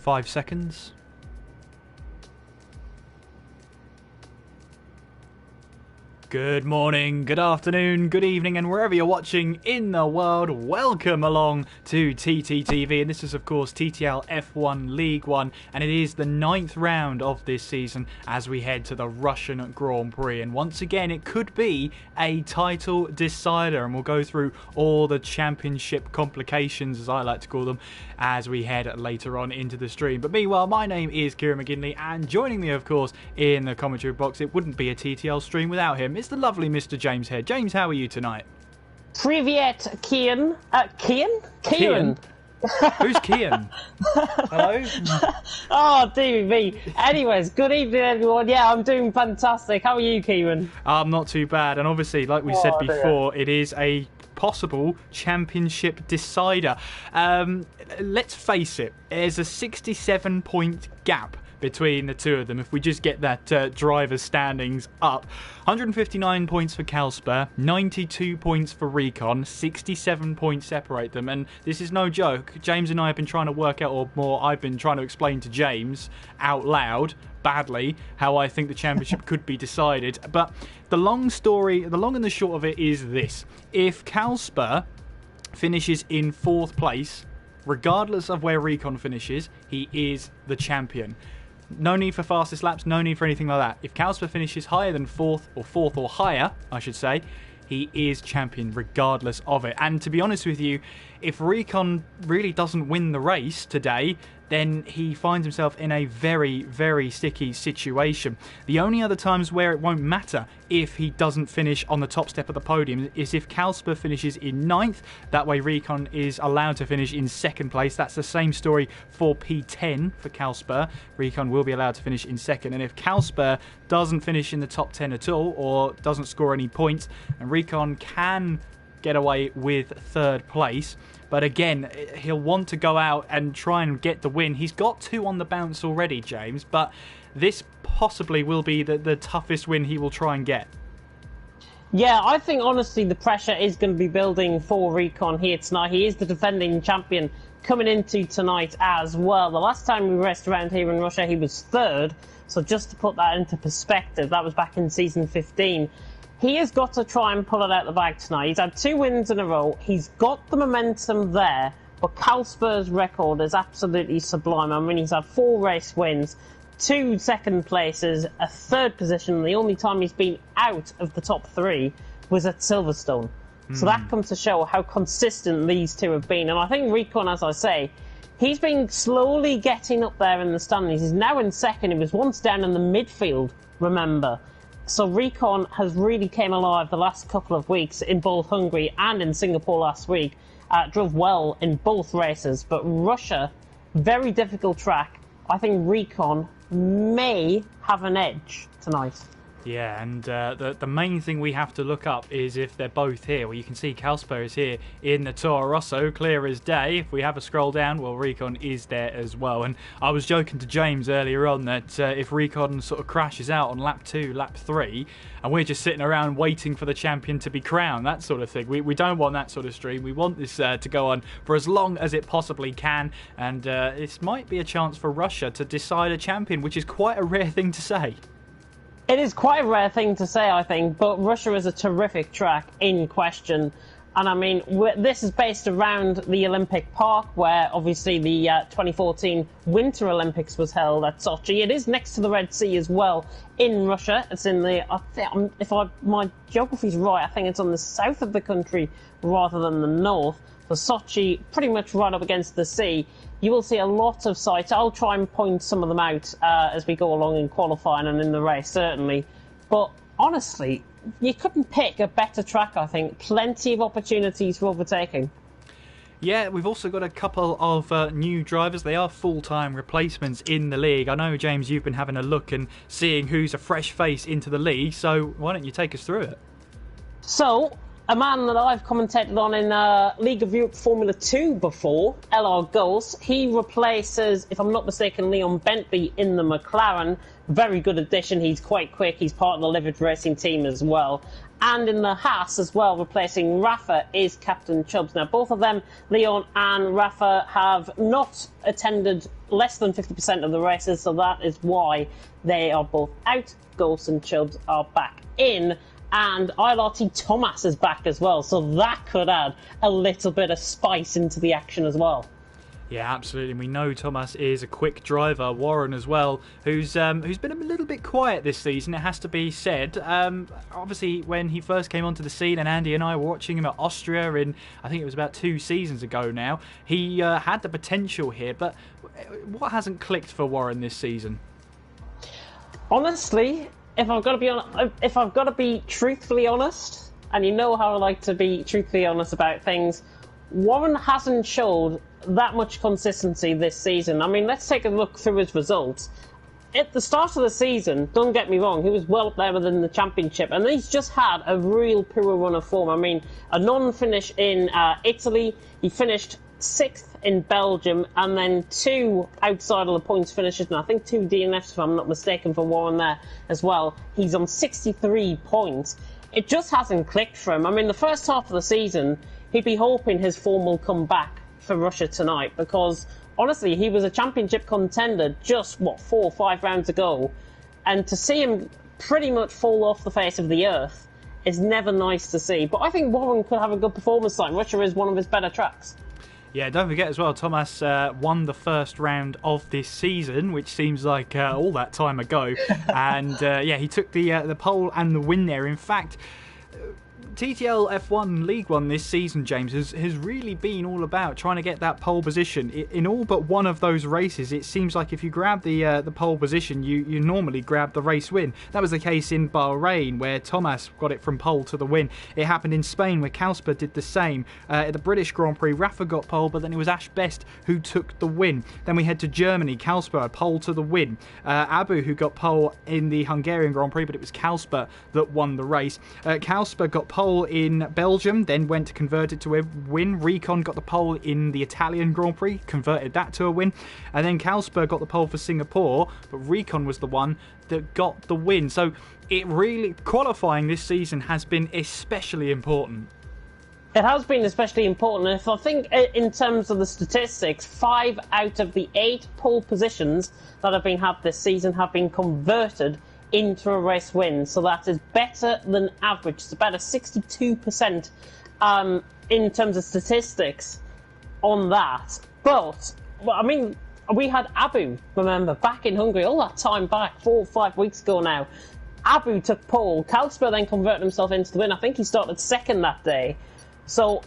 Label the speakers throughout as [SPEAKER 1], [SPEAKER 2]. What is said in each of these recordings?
[SPEAKER 1] 5 seconds. Good morning, good afternoon, good evening, and wherever you're watching in the world, welcome along to TTTV. And this is, of course, TTL F1 League One, and it is the 9th round of this season as we head to the Russian Grand Prix. And once again, it could be a title decider, and we'll go through all the championship complications, as I like to call them, as we head later on into the stream. But meanwhile, my name is Kieran McGinley, and joining me, of course, in the commentary box, it wouldn't be a TTL stream without him. It's the lovely Mr. James here. James, how are you tonight?
[SPEAKER 2] Privyet, Kian. Kian?
[SPEAKER 1] Kian? Who's Kian? Hello?
[SPEAKER 2] Oh, dear me. Anyways, good evening, everyone. Yeah, I'm doing fantastic. How are you, Kieran?
[SPEAKER 1] I'm not too bad. And obviously, like we said before, it is a possible championship decider. Let's face it, there's a 67-point gap between the two of them. If we just get that driver's standings up, 159 points for Calsper, 92 points for Recon, 67 points separate them, and this is no joke. James and I have been trying to work out, or more, I've been trying to explain to James out loud, badly, how I think the championship could be decided. But the long and the short of it is this: if Calsper finishes in 4th place, regardless of where Recon finishes, he is the champion. No need for fastest laps, no need for anything like that. If Calsper finishes higher than 4th or higher, I should say, he is champion regardless of it. And to be honest with you, if Recon really doesn't win the race today, then he finds himself in a very, very sticky situation. The only other times where it won't matter if he doesn't finish on the top step of the podium is if Calsper finishes in 9th. That way Recon is allowed to finish in 2nd place. That's the same story for P10 for Calsper. Recon will be allowed to finish in 2nd. And if Calsper doesn't finish in the top 10 at all, or doesn't score any points, and Recon can get away with 3rd place. But again, he'll want to go out and try and get the win. He's got 2 on the bounce already, James, but this possibly will be the toughest win he will try and get.
[SPEAKER 2] Yeah, I think honestly the pressure is going to be building for Recon here tonight. He is the defending champion coming into tonight as well. The last time we raced around here in Russia, he was 3rd. So just to put that into perspective, that was back in season 15. He has got to try and pull it out the bag tonight. He's had 2 wins in a row. He's got the momentum there, but Calsper's record is absolutely sublime. I mean, he's had 4 race wins, 2 2nd places, a 3rd position. The only time he's been out of the top 3 was at Silverstone. So that comes to show how consistent these two have been. And I think Recon, as I say, he's been slowly getting up there in the standings. He's now in 2nd. He was once down in the midfield, remember. So Recon has really came alive the last couple of weeks in both Hungary and in Singapore last week. Drove well in both races, but Russia, very difficult track. I think Recon may have an edge tonight.
[SPEAKER 1] Yeah, and the main thing we have to look up is if they're both here. Well, you can see Calsper is here in the Toro Rosso, clear as day. If we have a scroll down, well, Recon is there as well. And I was joking to James earlier on that if Recon sort of crashes out on lap 2, lap 3, and we're just sitting around waiting for the champion to be crowned, that sort of thing. We don't want that sort of stream. We want this to go on for as long as it possibly can. And this might be a chance for Russia to decide a champion, which is quite a rare thing to say.
[SPEAKER 2] It is quite a rare thing to say, I think, but Russia is a terrific track in question. And I mean, this is based around the Olympic Park, where obviously the 2014 Winter Olympics was held at Sochi. It is next to the Red Sea as well in Russia. It's in the, my geography's right, I think it's on the south of the country rather than the north. So Sochi, pretty much right up against the sea. You will see a lot of sites. I'll try and point some of them out as we go along in qualifying and in the race, certainly. But honestly, you couldn't pick a better track, I think. Plenty of opportunities for overtaking.
[SPEAKER 1] Yeah, we've also got a couple of new drivers. They are full-time replacements in the league. I know, James, you've been having a look and seeing who's a fresh face into the league, so why don't you take us through it?
[SPEAKER 2] So, a man that I've commentated on in League of Europe Formula 2 before, LR Goals. He replaces, if I'm not mistaken, Leon Bentley in the McLaren. Very good addition. He's quite quick. He's part of the Livid Racing team as well. And in the Haas as well, replacing Rafa, is Captain Chubbs. Now, both of them, Leon and Rafa, have not attended less than 50% of the races, so that is why they are both out. Goals and Chubbs are back in. And ILRT Thomas is back as well, so that could add a little bit of spice into the action as well.
[SPEAKER 1] Yeah, absolutely. We know Thomas is a quick driver. Warren as well, who's been a little bit quiet this season, it has to be said. Obviously, when he first came onto the scene, and Andy and I were watching him at Austria in, I think it was about 2 seasons ago now, he had the potential here, but what hasn't clicked for Warren this season?
[SPEAKER 2] Honestly, if I've got to be truthfully honest, and you know how I like to be truthfully honest about things, Warren hasn't showed that much consistency this season. I mean, let's take a look through his results. At the start of the season, don't get me wrong, he was well up there within the championship, and he's just had a real poor run of form. I mean, a non-finish in Italy, he finished 6th in Belgium, and then 2 outside of the points finishes, and I think 2 DNFs, if I'm not mistaken, for Warren there as well. He's on 63 points. It just hasn't clicked for him. I mean, the first half of the season, he'd be hoping his form will come back for Russia tonight, because honestly, he was a championship contender just, 4 or 5 rounds ago, and to see him pretty much fall off the face of the earth is never nice to see. But I think Warren could have a good performance tonight. Russia is one of his better tracks.
[SPEAKER 1] Yeah, don't forget as well, Thomas won the first round of this season, which seems like all that time ago. And yeah, he took the pole and the win there. In fact, TTL F1 League One this season, James, has really been all about trying to get that pole position. In all but one of those races, it seems like if you grab the pole position, you normally grab the race win. That was the case in Bahrain, where Thomas got it from pole to the win. It happened in Spain, where Kalsper did the same. At the British Grand Prix, Rafa got pole, but then it was Ash Best who took the win. Then we head to Germany, Kalsper, pole to the win. Abu, who got pole in the Hungarian Grand Prix, but it was Kalsper that won the race. Kalsper got pole in Belgium, then went to convert it to a win. Recon got the pole in the Italian Grand Prix, converted that to a win. And then Kalsper got the pole for Singapore, but Recon was the one that got the win. So it really, qualifying this season has been especially important.
[SPEAKER 2] It has been especially important. If I think in terms of the statistics, 5 out of the 8 pole positions that have been had this season have been converted into a race win, so that is better than average. It's about a 62% in terms of statistics on that. But, well, I mean, we had Abu, remember, back in Hungary, all that time back, 4 or 5 weeks ago now. Abu took pole. Kalsper then converted himself into the win. I think he started 2nd that day. So,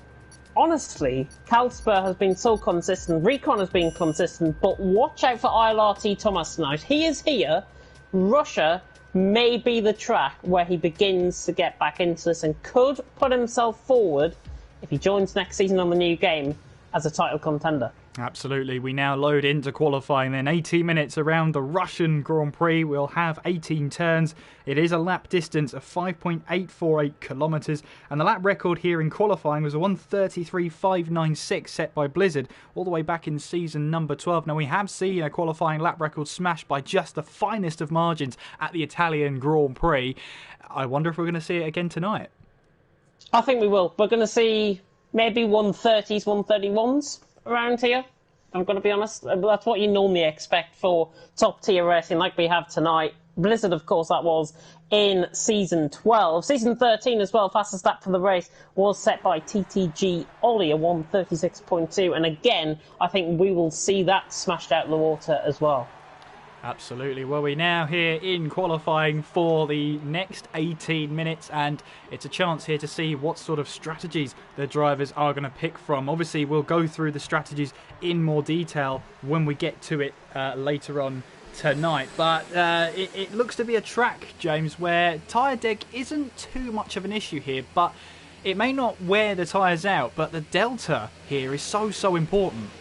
[SPEAKER 2] honestly, Kalsper has been so consistent. Recon has been consistent, but watch out for ILRT Thomas tonight. He is here. Russia may be the track where he begins to get back into this and could put himself forward, if he joins next season on the new game, as a title contender.
[SPEAKER 1] Absolutely. We now load into qualifying then. 18 minutes around the Russian Grand Prix. We'll have 18 turns. It is a lap distance of 5.848 kilometres. And the lap record here in qualifying was a 1:33.596 set by Blizzard all the way back in season number 12. Now, we have seen a qualifying lap record smashed by just the finest of margins at the Italian Grand Prix. I wonder if we're going to see it again tonight.
[SPEAKER 2] I think we will. We're going to see maybe 130s, 131s. Around here, I'm going to be honest. That's what you normally expect for top tier racing like we have tonight. Blizzard, of course, that was in season 12. Season 13 as well, fastest lap for the race was set by TTG Ollie, a 1:36.2. And again, I think we will see that smashed out of the water as well.
[SPEAKER 1] Absolutely. Well, we're now here in qualifying for the next 18 minutes, and it's a chance here to see what sort of strategies the drivers are going to pick from. Obviously, we'll go through the strategies in more detail when we get to it later on tonight. But it looks to be a track, James, where tyre deg isn't too much of an issue here, but it may not wear the tyres out, but the delta here is so important.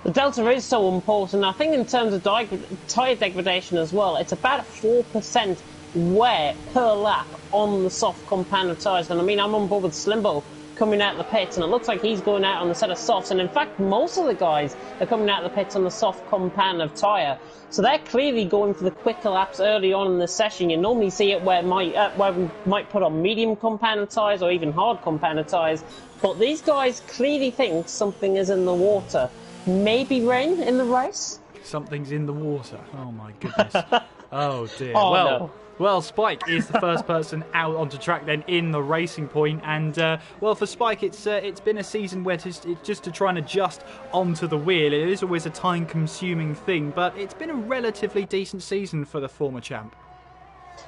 [SPEAKER 2] The delta is so important. I think in terms of tyre degradation as well, it's about 4% wear per lap on the soft compound of tyres. And I mean, I'm on board with Slimbo coming out of the pits, and it looks like he's going out on the set of softs, and in fact most of the guys are coming out of the pits on the soft compound of tyre, so they're clearly going for the quicker laps early on in the session. You normally see it where we might put on medium compound of tyres or even hard compound of tyres, but these guys clearly think something is in the water. Maybe rain in the race?
[SPEAKER 1] Something's in the water. Oh my goodness. Oh dear.
[SPEAKER 2] Oh,
[SPEAKER 1] well,
[SPEAKER 2] no.
[SPEAKER 1] Well, Spike is the first person out onto track then in the Racing Point, and well, for Spike, it's been a season where just to try and adjust onto the wheel, it is always a time-consuming thing, but it's been a relatively decent season for the former champ.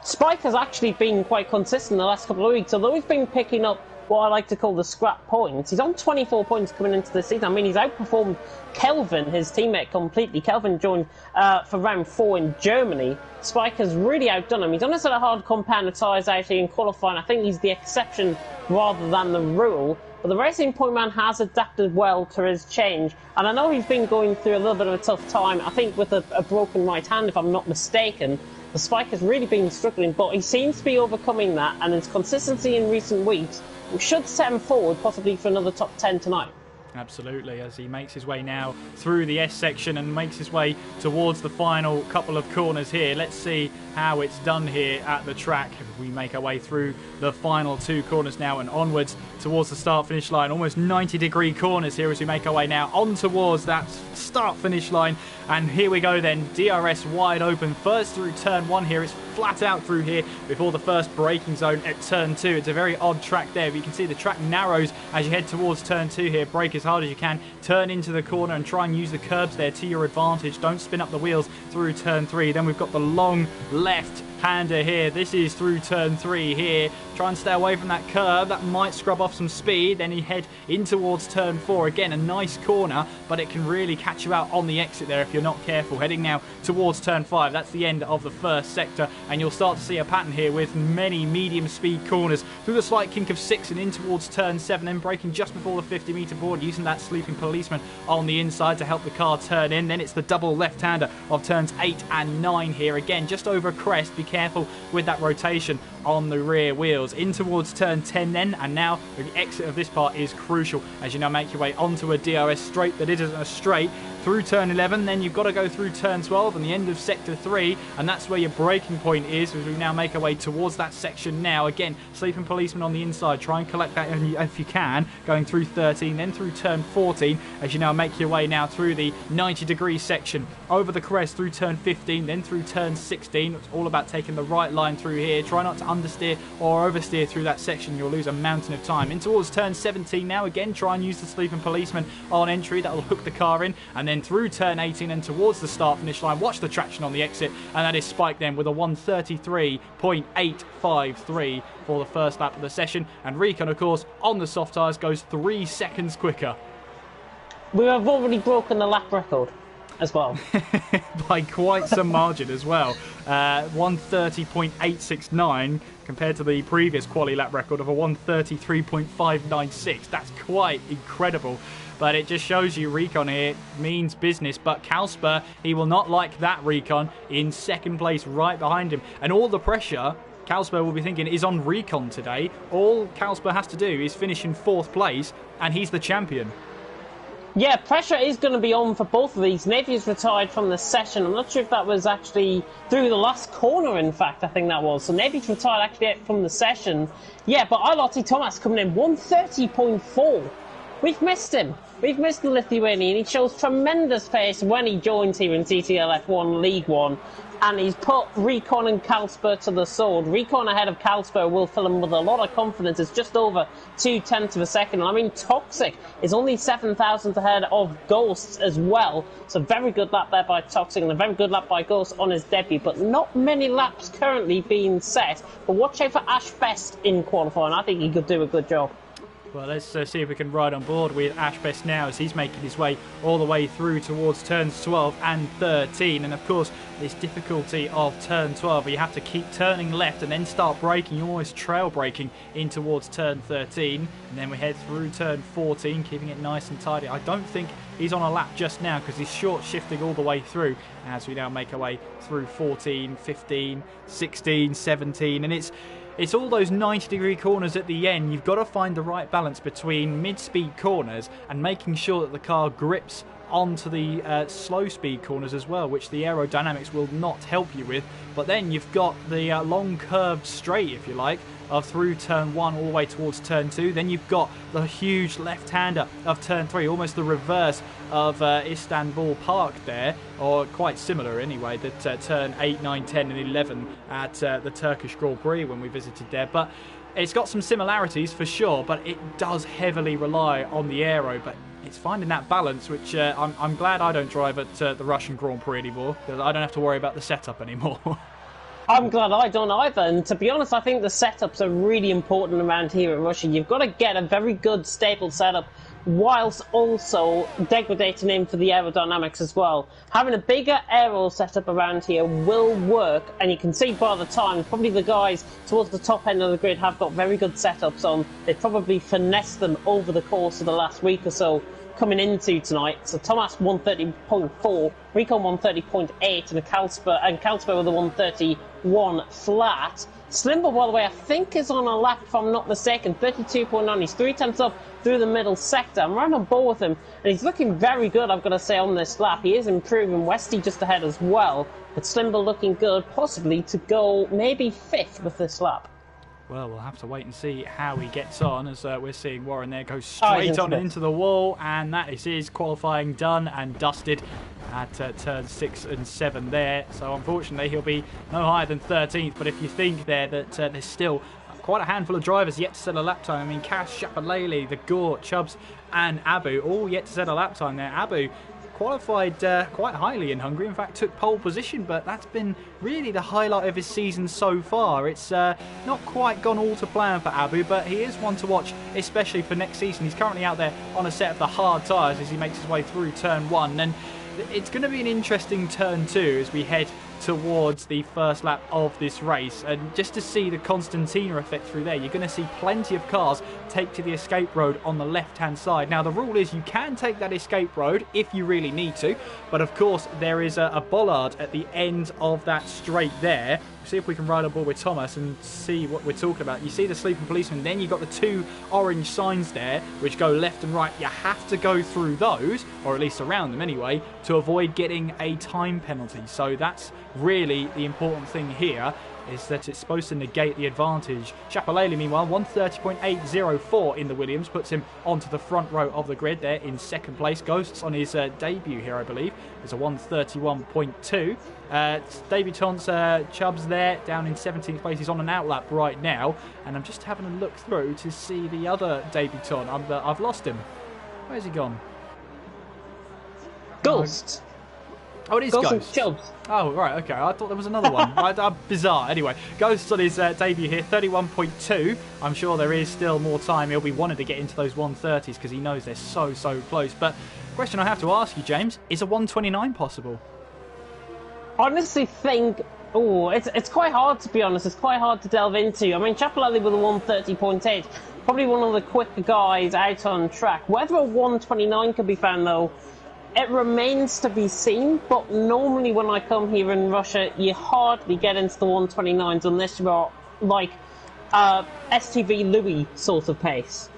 [SPEAKER 2] Spike has actually been quite consistent the last couple of weeks, although he's been picking up what I like to call the scrap points. He's on 24 points coming into the season. I mean, he's outperformed Kelvin, his teammate, completely. Kelvin joined for round 4 in Germany. Spike has really outdone him. He's on a set of hard compound of tyres out here in qualifying. I think he's the exception rather than the rule. But the Racing Point man has adapted well to his change. And I know he's been going through a little bit of a tough time, I think with a broken right hand, if I'm not mistaken. The Spike has really been struggling, but he seems to be overcoming that, and his consistency in recent weeks should set him forward possibly for another top 10 tonight.
[SPEAKER 1] Absolutely, as he makes his way now through the S section and makes his way towards the final couple of corners here. Let's see how it's done here at the track. We make our way through the final 2 corners now and onwards towards the start-finish line. Almost 90-degree corners here as we make our way now on towards that start-finish line. And here we go then, DRS wide open. First through turn 1 here. It's flat out through here before the first braking zone at turn 2. It's a very odd track there, but you can see the track narrows as you head towards turn 2 here. Brake as hard as you can, turn into the corner and try and use the curbs there to your advantage. Don't spin up the wheels through turn 3. Then we've got the long left hander here. This is through turn 3 here. Try and stay away from that curve. That might scrub off some speed. Then you head in towards turn 4. Again, a nice corner, but it can really catch you out on the exit there if you're not careful. Heading now towards turn 5. That's the end of the first sector, and you'll start to see a pattern here with many medium speed corners through the slight kink of 6 and in towards turn 7, then braking just before the 50-metre board, using that sleeping policeman on the inside to help the car turn in. Then it's the double left-hander of turns 8 and 9 here. Again, just over a crest. Be careful with that rotation on the rear wheels. In towards turn 10 then, and now the exit of this part is crucial as you now make your way onto a DRS straight that isn't a straight. Through turn 11, then you've got to go through turn 12 and the end of sector 3, and that's where your braking point is as we now make our way towards that section now. Again, sleeping policeman on the inside, try and collect that if you can, going through 13, then through turn 14 as you now make your way now through the 90-degree section, over the crest through turn 15, then through turn 16. It's all about taking the right line through here. Try not to understeer or oversteer through that section. You'll lose a mountain of time. In towards turn 17 now. Again, try and use the sleeping policeman on entry. That'll hook the car in, and then through turn 18 and towards the start finish line. Watch the traction on the exit, and that is Spike then with a 1:33.853 for the first lap of the session. And Recon, of course, on the soft tyres goes 3 seconds quicker.
[SPEAKER 2] We have already broken the lap record as well.
[SPEAKER 1] By quite some margin as well. 1:30.869 compared to the previous quali lap record of a 1:33.596. That's quite incredible. But it just shows you Recon here means business. But Kalsper, he will not like that Recon in second place right behind him. And all the pressure Kalsper will be thinking is on Recon today. All Kalsper has to do is finish in 4th place and he's the champion.
[SPEAKER 2] Yeah, pressure is going to be on for both of these. Navy's retired from the session. I'm not sure if that was actually through the last corner, in fact, I think that was. So Navy's retired actually from the session. Yeah, but Ilotti Thomas coming in 1:30.4. We've missed him. We've missed the Lithuanian. He shows tremendous pace when he joins here in TTL F1 League 1. And he's put Recon and Kalsper to the sword. Recon ahead of Kalsper will fill him with a lot of confidence. It's just over 0.2 of a second. I mean, Toxic is only 7,000 ahead of Ghosts as well. So very good lap there by Toxic and a very good lap by Ghost on his debut. But not many laps currently being set. But watch out for Ash Best in qualifying. I think he could do a good job.
[SPEAKER 1] Well, let's see if we can ride on board with Ashbest now as he's making his way all the way through towards turns 12 and 13. And of course, this difficulty of turn 12 where you have to keep turning left and then start braking. You're almost trail braking in towards turn 13. And then we head through turn 14, keeping it nice and tidy. I don't think he's on a lap just now because he's short shifting all the way through as we now make our way through 14, 15, 16, 17. And it's all those 90-degree corners at the end. You've got to find the right balance between mid-speed corners and making sure that the car grips onto the slow-speed corners as well, which the aerodynamics will not help you with. But then you've got the long curved straight, if you like, of through turn 1 all the way towards turn 2. Then you've got the huge left-hander of turn 3, almost the reverse of Istanbul Park there, or quite similar anyway, that turn 8, 9, 10 and 11 at the Turkish Grand Prix when we visited there. But it's got some similarities for sure, but it does heavily rely on the aero. But it's finding that balance, which I'm glad I don't drive at the Russian Grand Prix anymore, because I don't have to worry about the setup anymore.
[SPEAKER 2] I'm glad I don't either, and to be honest, I think the setups are really important around here in Russia. You've got to get a very good, stable setup, whilst also degrading in for the aerodynamics as well. Having a bigger aero setup around here will work, and you can see by the time, probably the guys towards the top end of the grid have got very good setups on. They've probably finessed them over the course of the last week or so coming into tonight. So Thomas 130.4, Recon 130.8, and Kalsper with a 131 flat. Slimber, by the way, I think is on a lap, if I'm not mistaken, 32.9. He's 3/10 up through the middle sector. I'm right on board with him, and he's looking very good, I've got to say, on this lap. He is improving. Westy just ahead as well, but Slimber looking good, possibly to go maybe 5th with this lap.
[SPEAKER 1] Well, we'll have to wait and see how he gets on, as we're seeing Warren there go straight on into the wall, and that is his qualifying done and dusted at turns 6 and 7 there. So unfortunately he'll be no higher than 13th, but if you think there that there's still quite a handful of drivers yet to set a lap time. I mean, Cash, Shapalele, the Gore, Chubbs and Abu all yet to set a lap time there. Abu qualified quite highly in Hungary, in fact took pole position, but that's been really the highlight of his season so far. It's not quite gone all to plan for Abu, but he is one to watch, especially for next season. He's currently out there on a set of the hard tyres as he makes his way through turn 1, and it's going to be an interesting turn 2 as we head towards the first lap of this race, and just to see the Constantina effect through there, you're going to see plenty of cars take to the escape road on the left hand side. Now the rule is you can take that escape road if you really need to, but of course there is a bollard at the end of that straight there. See if we can ride on board with Thomas and see what we're talking about. You see the sleeping policeman, then you've got the 2 orange signs there which go left and right. You have to go through those, or at least around them anyway, to avoid getting a time penalty. So that's really the important thing here, is that it's supposed to negate the advantage. Shapalele, meanwhile, 130.804 in the Williams, puts him onto the front row of the grid there in second place. Ghosts on his debut here, I believe, is a 131.2. Debutants Chubbs there down in 17th place. He's on an outlap right now, and I'm just having a look through to see the other debutant. I've lost him. Where's he gone?
[SPEAKER 2] Ghost.
[SPEAKER 1] Oh, it is Ghost. Oh, right, okay. I thought there was another one. Bizarre. Anyway, Ghost on his debut here, 31.2. I'm sure there is still more time. He'll be wanting to get into those 130s because he knows they're so close. But question I have to ask you, James, is a 129 possible?
[SPEAKER 2] I honestly think, it's quite hard, to be honest. It's quite hard to delve into. I mean, Chapalelli with a 130.8, probably one of the quicker guys out on track. Whether a 129 could be found, though, it remains to be seen, but normally when I come here in Russia, you hardly get into the 129s unless you're like STV Louis sort of pace.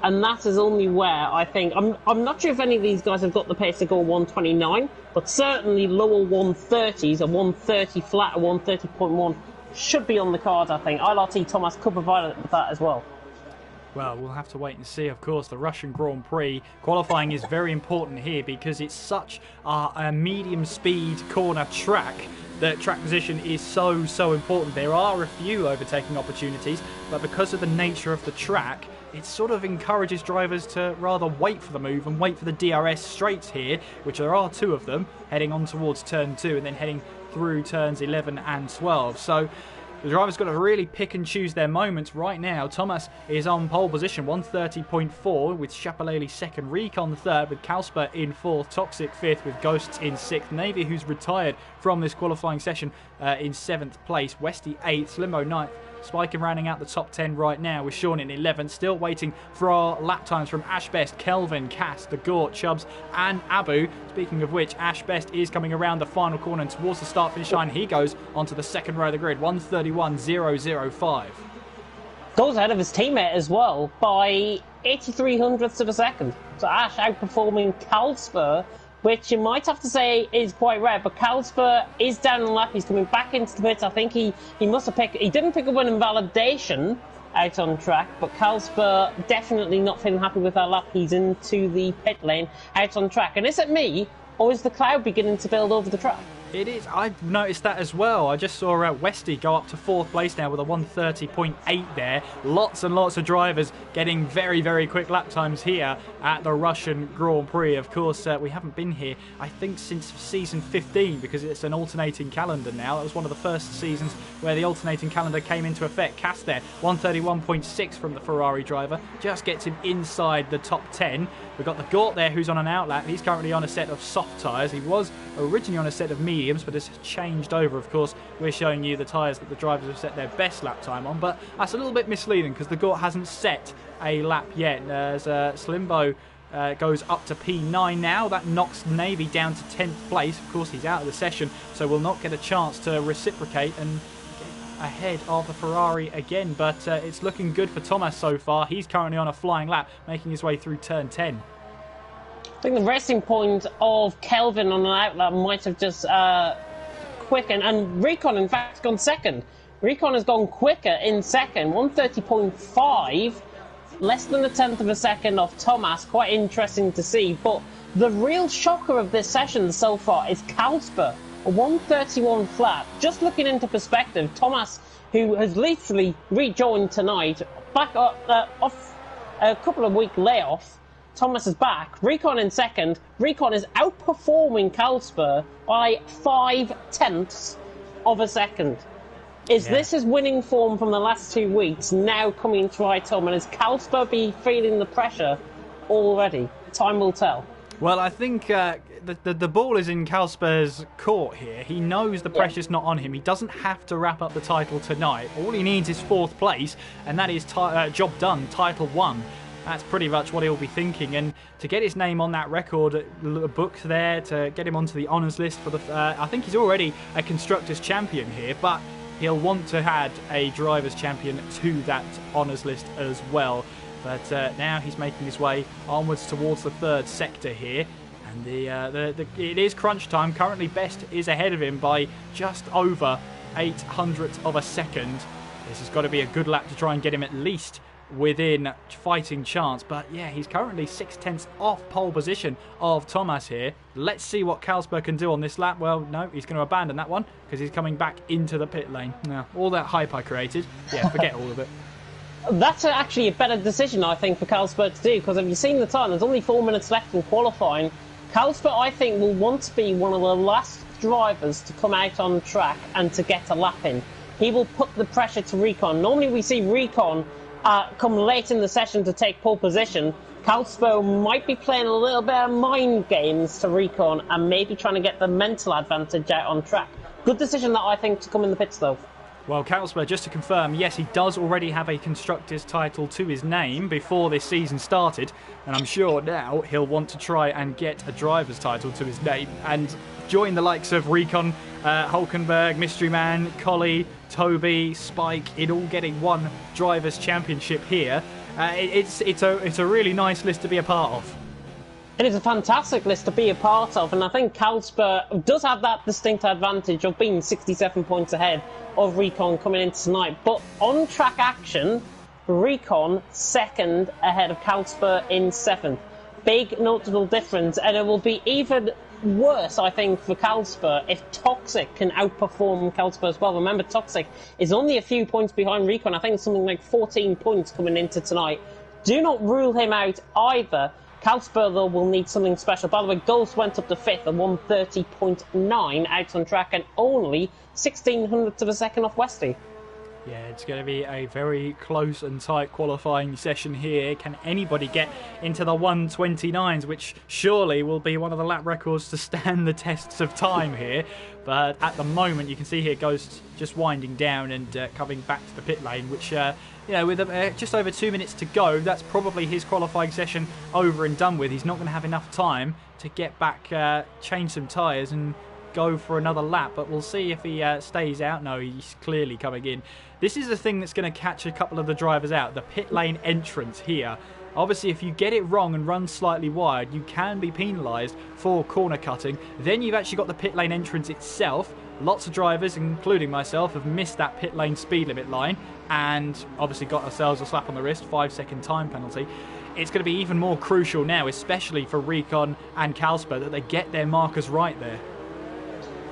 [SPEAKER 2] And that is only where I think, I'm not sure if any of these guys have got the pace to go 129, but certainly lower 130s, a 130 flat, a 130.1 should be on the card, I think. ILRT Thomas could provide that as well.
[SPEAKER 1] Well, we'll have to wait and see. Of course, the Russian Grand Prix qualifying is very important here because it's such a medium speed corner track that track position is so important. There are a few overtaking opportunities, but because of the nature of the track, it sort of encourages drivers to rather wait for the move and wait for the DRS straights here, which there are 2 of them, heading on towards turn 2 and then heading through turns 11 and 12. So the driver's got to really pick and choose their moments right now. Thomas is on pole position, 130.4, with Chapelele second, Recon third, with Kalsper in fourth, Toxic fifth, with Ghosts in sixth, Navy, who's retired from this qualifying session, in seventh place, Westy eighth, Slimbo ninth, Spiking rounding out the top 10 right now with Sean in 11th. Still waiting for our lap times from Ashbest, Kelvin, Cass, the Gort, Chubbs and Abu. Speaking of which, Ashbest is coming around the final corner and towards the start-finish line. He goes onto the second row of the grid, 1:31.005.
[SPEAKER 2] Goes ahead of his teammate as well by 83 hundredths of a second. So Ash outperforming Kalsper, which you might have to say is quite rare, but Kalsper is down on lap. He's coming back into the pits. I think he must have he didn't pick up an invalidation out on track, but Kalsper definitely not feeling happy with that lap. He's into the pit lane out on track. And is it me, or is the cloud beginning to build over the track?
[SPEAKER 1] It is. I've noticed that as well. I just saw Westy go up to fourth place now with a 1:30.8 there. Lots and lots of drivers getting very, very quick lap times here at the Russian Grand Prix. Of course, we haven't been here, I think, since season 15 because it's an alternating calendar now. That was one of the first seasons where the alternating calendar came into effect. Cass there, 1:31.6 from the Ferrari driver. Just gets him inside the top 10. We've got the Gort there who's on an outlap. He's currently on a set of soft tyres. He was originally on a set of mediums, but has changed over. Of course, we're showing you the tyres that the drivers have set their best lap time on, but that's a little bit misleading because the Gort hasn't set a lap yet. As Slimbo goes up to P9 now, that knocks Navy down to 10th place. Of course, he's out of the session, so will not get a chance to reciprocate and ahead of the Ferrari again, but it's looking good for Thomas so far. He's currently on a flying lap, making his way through turn 10.
[SPEAKER 2] I think the racing point of Kelvin on an outlap might have just quickened, and Recon in fact has gone second. Recon has gone quicker in second, 1:30.5, less than a tenth of a second off Thomas. Quite interesting to see, but the real shocker of this session so far is Kalsper, a 1:31 flat. Just looking into perspective, Thomas, who has literally rejoined tonight, back off a couple of week layoff, Thomas is back. Recon in second. Recon is outperforming Kalsper by 5/10 of a second. Is this his winning form from the last 2 weeks now coming to right home? And is Kalsper be feeling the pressure already? Time will tell.
[SPEAKER 1] Well, I think the ball is in Kalsper's court here. He knows the pressure's not on him. He doesn't have to wrap up the title tonight. All he needs is fourth place, and that is job done, title won. That's pretty much what he'll be thinking. And to get his name on that record book there, to get him onto the honours list for the... I think he's already a Constructors' Champion here, but he'll want to add a Drivers' Champion to that honours list as well. But now he's making his way onwards towards the third sector here. And it is crunch time. Currently, Best is ahead of him by just over 0.08 of a second. This has got to be a good lap to try and get him at least within fighting chance. But yeah, he's currently 0.6 off pole position of Thomas here. Let's see what Kalsper can do on this lap. Well, no, he's going to abandon that one because he's coming back into the pit lane. Now, all that hype I created, yeah, forget all of it.
[SPEAKER 2] That's actually a better decision, I think, for Kalsper to do, because have you seen the time? There's only 4 minutes left in qualifying. Kalsper, I think, will want to be one of the last drivers to come out on track and to get a lap in. He will put the pressure to Recon. Normally we see Recon come late in the session to take pole position. Kalsper might be playing a little bit of mind games to Recon and maybe trying to get the mental advantage out on track. Good decision, that I think, to come in the pits, though.
[SPEAKER 1] Well, Kalsper, just to confirm, yes, he does already have a Constructors' title to his name before this season started, and I'm sure now he'll want to try and get a Driver's title to his name and join the likes of Recon, Hulkenberg, Mystery Man, Collie, Toby, Spike in all getting one Drivers' Championship here. It's a really nice list to be a part of.
[SPEAKER 2] It is a fantastic list to be a part of, and I think Kalsper does have that distinct advantage of being 67 points ahead of Recon coming in tonight. But on track action, Recon second ahead of Kalsper in seventh. Big notable difference, and it will be even worse, I think, for Kalsper if Toxic can outperform Kalsper as well. Remember, Toxic is only a few points behind Recon. I think it's something like 14 points coming into tonight. Do not rule him out either. Kalsper, though, will need something special. By the way, Ghost went up to fifth at 1:30.9 out on track and only 0.16 of a second off Westy.
[SPEAKER 1] Yeah, it's going to be a very close and tight qualifying session here. Can anybody get into the 129s, which surely will be one of the lap records to stand the tests of time here. But at the moment, you can see here Ghost just winding down and coming back to the pit lane, which, you know, with just over 2 minutes to go, that's probably his qualifying session over and done with. He's not going to have enough time to get back, change some tyres and go for another lap, but we'll see if he stays out. No, he's clearly coming in. This is the thing that's going to catch a couple of the drivers out, the pit lane entrance here. Obviously, if you get it wrong and run slightly wide, you can be penalised for corner cutting. Then you've actually got the pit lane entrance itself. Lots of drivers, including myself, have missed that pit lane speed limit line and obviously got ourselves a slap on the wrist, 5-second time penalty. It's going to be even more crucial now, especially for Recon and Kalsper, that they get their markers right there.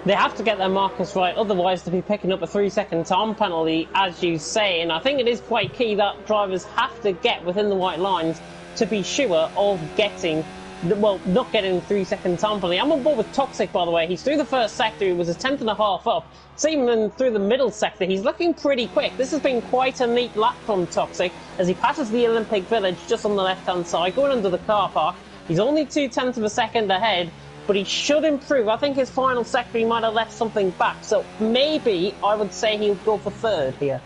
[SPEAKER 2] They have to get their markers right, otherwise they'll be picking up a 3-second time penalty, as you say. And I think it is quite key that drivers have to get within the white lines to be sure of getting, well, not getting the 3-second time penalty. I'm on board with Toxic, by the way. He's through the first sector, he was a 10.5 up. So even through the middle sector, he's looking pretty quick. This has been quite a neat lap from Toxic as he passes the Olympic Village just on the left-hand side, going under the car park. He's only 0.2 of a second ahead, but he should improve. I think his final sector, he might have left something back. So maybe I would say he'll go for third here.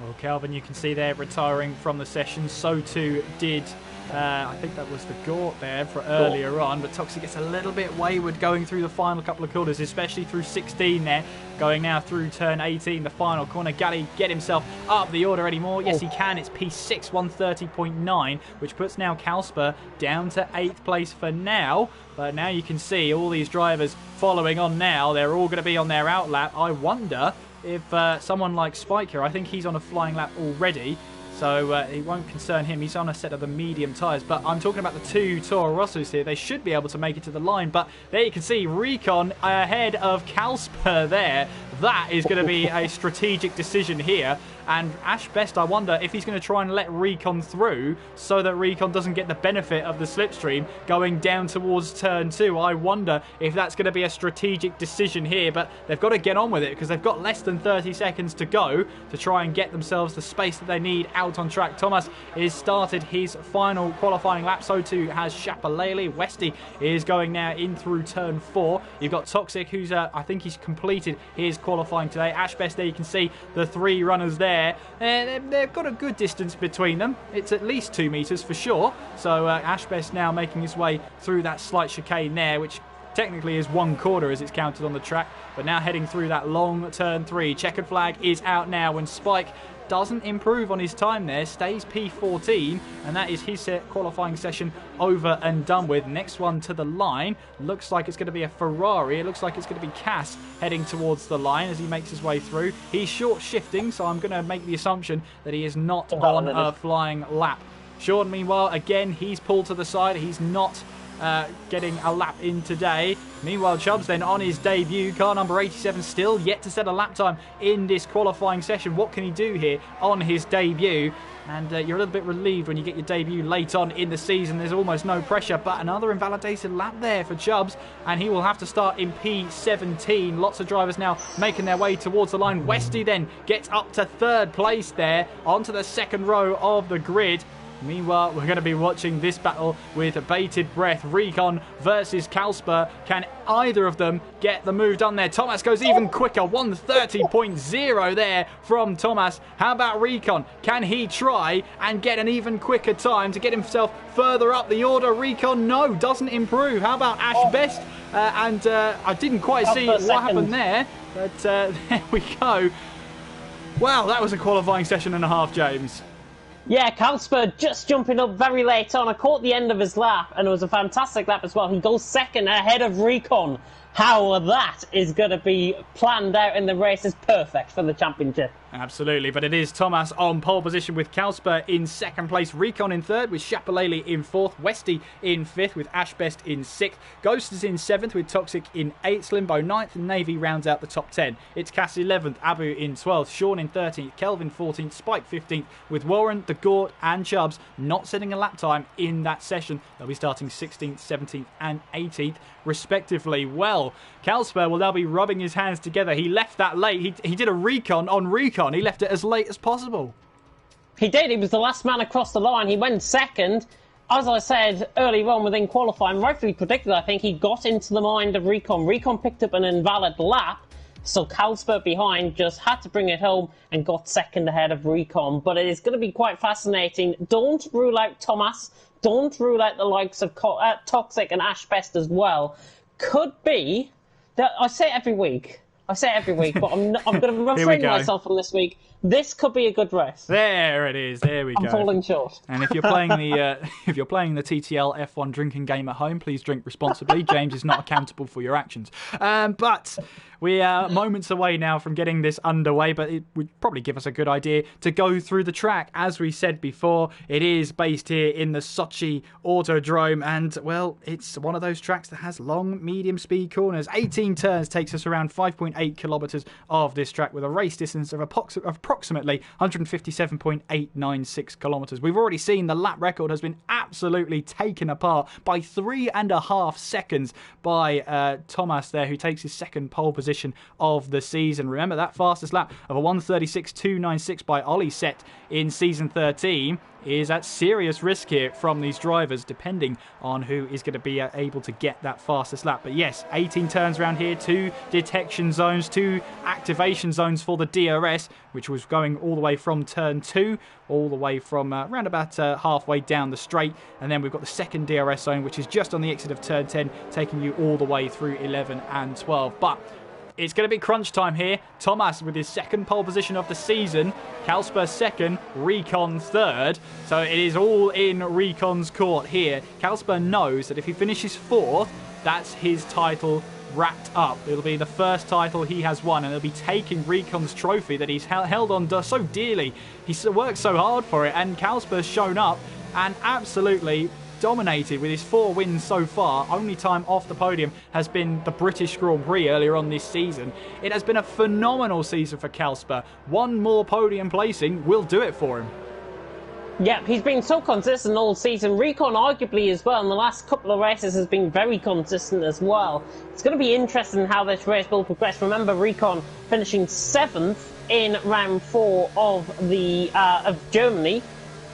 [SPEAKER 1] Well, Calvin, you can see there retiring from the session. So too did, I think that was the Gort there for earlier on. But Toxic gets a little bit wayward going through the final couple of corners, especially through 16 there. Going now through turn 18, the final corner. Gally get himself up the order anymore. Yes, he can. It's P6, 130.9, which puts now Kalsper down to 8th place for now. But now you can see all these drivers following on now. They're all going to be on their out lap. I wonder if someone like Spike here, I think he's on a flying lap already, so it won't concern him. He's on a set of the medium tyres. But I'm talking about the two Toro Rossos here. They should be able to make it to the line. But there you can see Recon ahead of Kalsper there. That is going to be a strategic decision here. And Ash Best, I wonder if he's going to try and let Recon through so that Recon doesn't get the benefit of the slipstream going down towards turn 2. I wonder if that's going to be a strategic decision here, but they've got to get on with it because they've got less than 30 seconds to go to try and get themselves the space that they need out on track. Thomas has started his final qualifying lap, so too has Shapalele. Westy is going now in through turn 4. You've got Toxic, who's, I think he's completed his qualifying today. Ash Best, there you can see the 3 runners there. They've got a good distance between them. It's at least 2 metres for sure. So Ash Best now making his way through that slight chicane there, which technically is 1 quarter as it's counted on the track. But now heading through that long turn 3. Checkered flag is out now when Spike doesn't improve on his time there, stays P14, and that is his qualifying session over and done with. Next one to the line looks like it's going to be a Ferrari. It looks like it's going to be Cass heading towards the line as he makes his way through. He's short shifting, so I'm going to make the assumption that he is not on a flying lap. Sean, meanwhile, again, he's pulled to the side. He's not getting a lap in today. Meanwhile, Chubbs then on his debut, car number 87, still yet to set a lap time in this qualifying session. What can he do here on his debut? And you're a little bit relieved when you get your debut late on in the season. There's almost no pressure, but another invalidated lap there for Chubbs, and he will have to start in P17. Lots of drivers now making their way towards the line. Westy then gets up to 3rd place there, onto the 2nd row of the grid. Meanwhile, we're going to be watching this battle with bated breath. Recon versus Kalsper. Can either of them get the move done there? Thomas goes even quicker. 130.0 there from Thomas. How about Recon? Can he try and get an even quicker time to get himself further up the order? Recon, no, doesn't improve. How about Ash Best? I didn't quite see what happened there, but there we go. Wow, that was a qualifying session and a half, James.
[SPEAKER 2] Yeah, Kalsper just jumping up very late on. I caught the end of his lap, and it was a fantastic lap as well. He goes 2nd ahead of Recon. How that is going to be planned out in the race is perfect for the championship.
[SPEAKER 1] Absolutely, but it is Thomas on pole position with Kalsper in 2nd place, Recon in 3rd with Shapalele in 4th, Westy in 5th with Ash Best in 6th, Ghost is in 7th with Toxic in 8th, Limbo 9th, and Navy rounds out the top 10. It's Cass 11th, Abu in 12th, Sean in 13th, Kelvin 14th, Spike 15th, with Warren, the Gort and Chubbs not setting a lap time in that session. They'll be starting 16th, 17th and 18th respectively. Well, Kalsper will now be rubbing his hands together. He left that late. He did a recon on Recon Recon. He left it as late as possible.
[SPEAKER 2] He did. He was the last man across the line. He went second. As I said earlier on within qualifying, rightfully predicted, I think, he got into the mind of Recon. Recon picked up an invalid lap, so Kalsper behind just had to bring it home and got second ahead of Recon. But it is going to be quite fascinating. Don't rule out Thomas. Don't rule out the likes of Toxic and Ash Best as well. Could be, I say it every week, but I'm going to refrain myself from this week. This could be a good race.
[SPEAKER 1] There it is. There we go.
[SPEAKER 2] I'm falling short.
[SPEAKER 1] And if you're playing the TTL F1 drinking game at home, please drink responsibly. James is not accountable for your actions. But we are moments away now from getting this underway, but it would probably give us a good idea to go through the track. As we said before, it is based here in the Sochi Autodrome, and, well, it's one of those tracks that has long, medium-speed corners. 18 turns takes us around 5.8 kilometres of this track with a race distance of approximately 157.896 kilometres. We've already seen the lap record has been absolutely taken apart by 3.5 seconds by Thomas there, who takes his second pole position of the season. Remember, that fastest lap of a 1:36.296 by Ollie set in season 13 is at serious risk here from these drivers, depending on who is going to be able to get that fastest lap. But yes, 18 turns around here, 2 detection zones, 2 activation zones for the DRS, which was going all the way from turn 2, all the way from around about halfway down the straight. And then we've got the second DRS zone, which is just on the exit of turn 10, taking you all the way through 11 and 12. But it's going to be crunch time here. Thomas with his second pole position of the season. Kalsper second, Recon third. So it is all in Recon's court here. Kalsper knows that if he finishes fourth, that's his title wrapped up. It'll be the first title he has won, and he'll be taking Recon's trophy that he's held on so dearly. He's worked so hard for it, and Kalsper's shown up and absolutely dominated with his 4 wins so far. Only time off the podium has been the British Grand Prix earlier on this season. It has been a phenomenal season for Kalsper. One more podium placing will do it for him.
[SPEAKER 2] Yeah, he's been so consistent all season. Recon arguably as well in the last couple of races has been very consistent as well. It's going to be interesting how this race will progress. Remember, Recon finishing 7th in round 4 of Germany.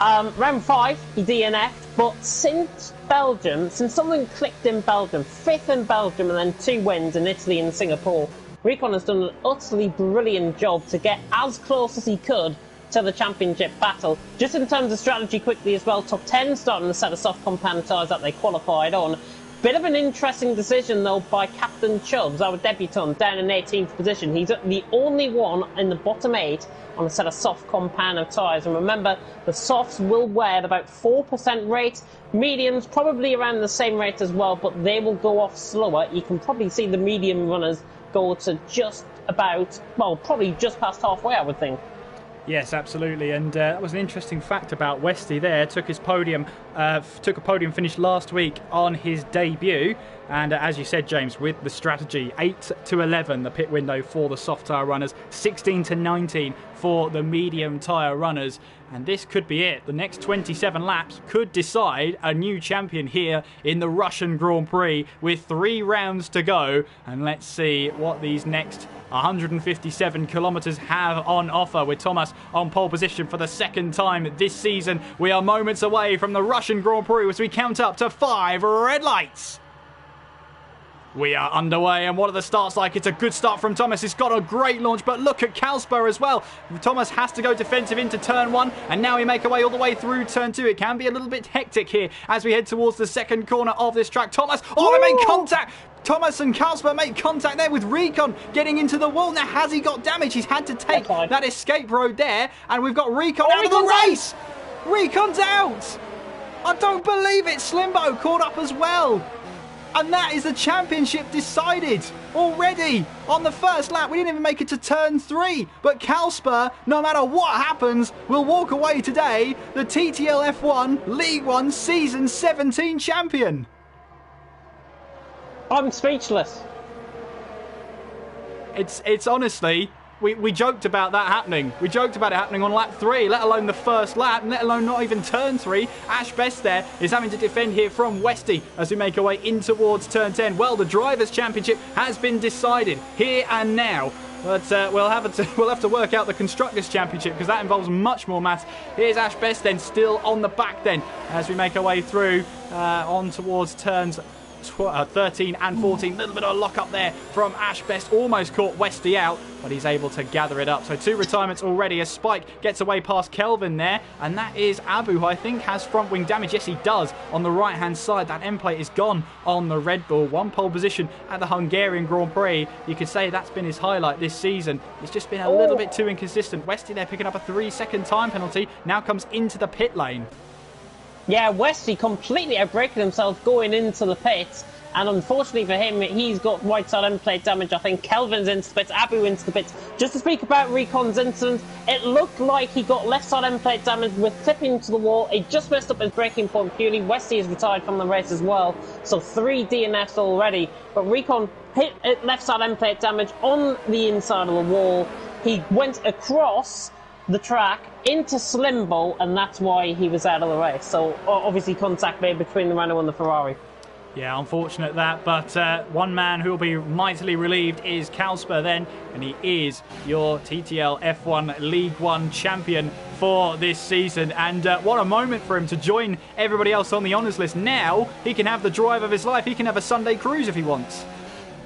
[SPEAKER 2] Round 5, he DNF'd, but since something clicked in Belgium, 5th in Belgium and then 2 wins in Italy and Singapore, Recon has done an utterly brilliant job to get as close as he could to the championship battle. Just in terms of strategy quickly as well, top 10 starting the set of soft compound tyres that they qualified on. Bit of an interesting decision, though, by Captain Chubbs, our debutant, down in 18th position. He's the only one in the bottom 8 on a set of soft compound of tyres. And remember, the softs will wear at about 4% rate. Mediums, probably around the same rate as well, but they will go off slower. You can probably see the medium runners go to just about, well, probably just past halfway, I would think.
[SPEAKER 1] Yes, absolutely, and that was an interesting fact about Westy there. Took a podium finish last week on his debut, and as you said, James, with the strategy, 8 to 11 the pit window for the soft tyre runners, 16 to 19 for the medium tyre runners, and this could be it. The next 27 laps could decide a new champion here in the Russian Grand Prix with 3 rounds to go, and let's see what these next 157 kilometres have on offer, with Thomas on pole position for the second time this season. We are moments away from the Russian Grand Prix as we count up to 5 red lights. We are underway, and what are the starts like? It's a good start from Thomas. It's got a great launch, but look at Kalsper as well. Thomas has to go defensive into turn 1, and now we make our way all the way through turn 2. It can be a little bit hectic here as we head towards the second corner of this track. Thomas, they made contact! Thomas and Kalsper make contact there with Recon getting into the wall. Now, has he got damage? He's had to take that escape road there, and we've got Recon out of the race! Recon's out! I don't believe it. Slimbo caught up as well. And that is the championship decided already on the first lap. We didn't even make it to turn 3. But Kalsper, no matter what happens, will walk away today the TTL F1 League 1 Season 17 champion.
[SPEAKER 2] I'm speechless.
[SPEAKER 1] It's honestly... We joked about that happening. We joked about it happening on lap 3, let alone the first lap, and let alone not even turn 3. Ash Best there is having to defend here from Westy as we make our way in towards turn 10. Well, the Drivers' Championship has been decided here and now. But we'll have to work out the Constructors' Championship because that involves much more maths. Here's Ash Best then, still on the back then, as we make our way through on towards turns 13 and 14. A little bit of a lock up there from Ash Best. Almost caught Westy out, but he's able to gather it up. So 2 retirements already as Spike gets away past Kelvin there. And that is Abu, who I think has front wing damage. Yes, he does on the right hand side. That end plate is gone on the Red Bull. 1 pole position at the Hungarian Grand Prix. You could say that's been his highlight this season. It's just been a little bit too inconsistent. Westy there picking up a 3-second time penalty. Now comes into the pit lane.
[SPEAKER 2] Yeah, Westy completely outbraking himself going into the pits. And unfortunately for him, he's got right side end plate damage. I think Kelvin's into the pits, Abu into the pits. Just to speak about Recon's incident, it looked like he got left side end plate damage with tipping to the wall. He just messed up his braking point purely. Westy is retired from the race as well. So 3 DNFs already. But Recon hit left side end plate damage on the inside of the wall. He went across the track into Slimbo, and that's why he was out of the race. So obviously contact made between the Renault and the Ferrari.
[SPEAKER 1] Yeah, unfortunate that, but one man who will be mightily relieved is Kalsper then, and he is your TTL F1 League 1 champion for this season. And what a moment for him to join everybody else on the honours list. Now he can have the drive of his life. He can have a Sunday cruise if he wants.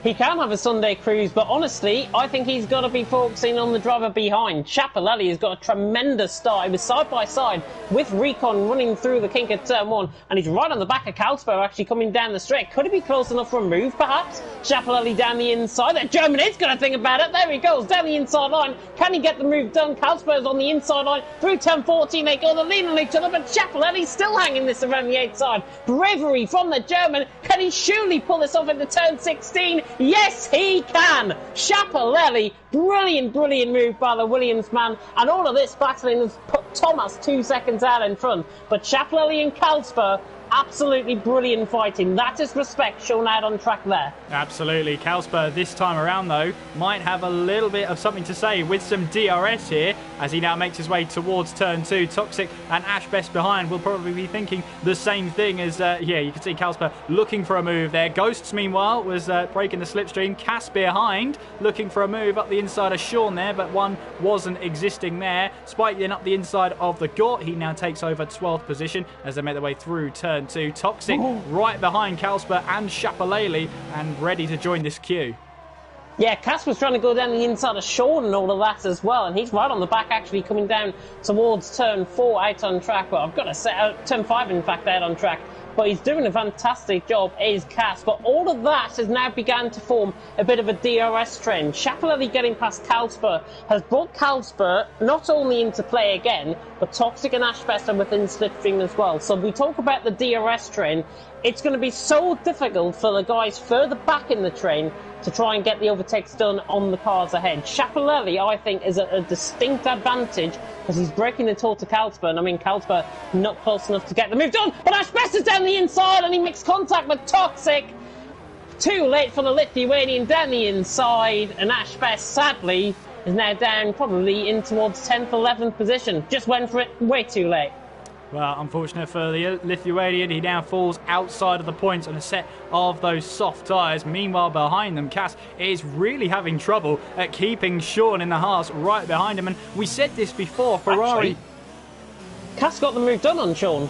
[SPEAKER 2] He can have a Sunday cruise, but honestly, I think he's got to be focusing on the driver behind. Chapelelli has got a tremendous start. He was side by side with Recon running through the kink at turn 1, and he's right on the back of Kalsper actually coming down the straight. Could he be close enough for a move, perhaps? Chapelelli down the inside. That German is going to think about it. There he goes, down the inside line. Can he get the move done? Kalsper is on the inside line. Through turn 14, they go, they're leaning on each other, but Chapelelli's still hanging this around the 8th side. Bravery from the German. Can he surely pull this off into turn 16? Yes, he can! Chapelelli, brilliant move by the Williams man, and all of this battling has put Thomas 2 seconds out in front. But Chapelelli and Kalsper, absolutely brilliant fighting. That is respect shown out on track there.
[SPEAKER 1] Absolutely. Kalsper this time around, though, might have a little bit of something to say with some DRS here as he now makes his way towards turn 2. Toxic and Ash Best behind will probably be thinking the same thing as, yeah, you can see Kalsper looking for a move there. Ghosts, meanwhile, was breaking the slipstream. Cass behind, looking for a move up the inside of Sean there, but one wasn't existing there. Spike then up the inside of the Gort. He now takes over 12th position as they make their way through turn 2. Toxic right behind Kalsper and Chapelelli and ready to join this queue.
[SPEAKER 2] Yeah, Cass was trying to go down the inside of Sean and all of that as well, and he's right on the back actually coming down towards turn 4 out on track. But I've got to say, turn 5 in fact out on track. But he's doing a fantastic job, is Cass. But all of that has now begun to form a bit of a DRS trend. Chapelelli getting past Kalsper has brought Kalsper not only into play again, but Toxic and Ash Best are within slipstream as well. So if we talk about the DRS trend, it's going to be so difficult for the guys further back in the train to try and get the overtakes done on the cars ahead. Chapelelli, I think, is a distinct advantage because he's breaking the toe to Kalsper. And I mean, Kalsper not close enough to get the move done. But Ash Best is down the inside and he makes contact with Toxic. Too late for the Lithuanian down the inside. And Ash Best, sadly, is now down probably in towards 10th, 11th position. Just went for it way too late.
[SPEAKER 1] Well, unfortunate for the Lithuanian, he now falls outside of the points on a set of those soft tyres. Meanwhile, behind them, Cass is really having trouble at keeping Sean in the Haas right behind him. And we said this before, Ferrari...
[SPEAKER 2] Actually, Cass got the move done on Sean.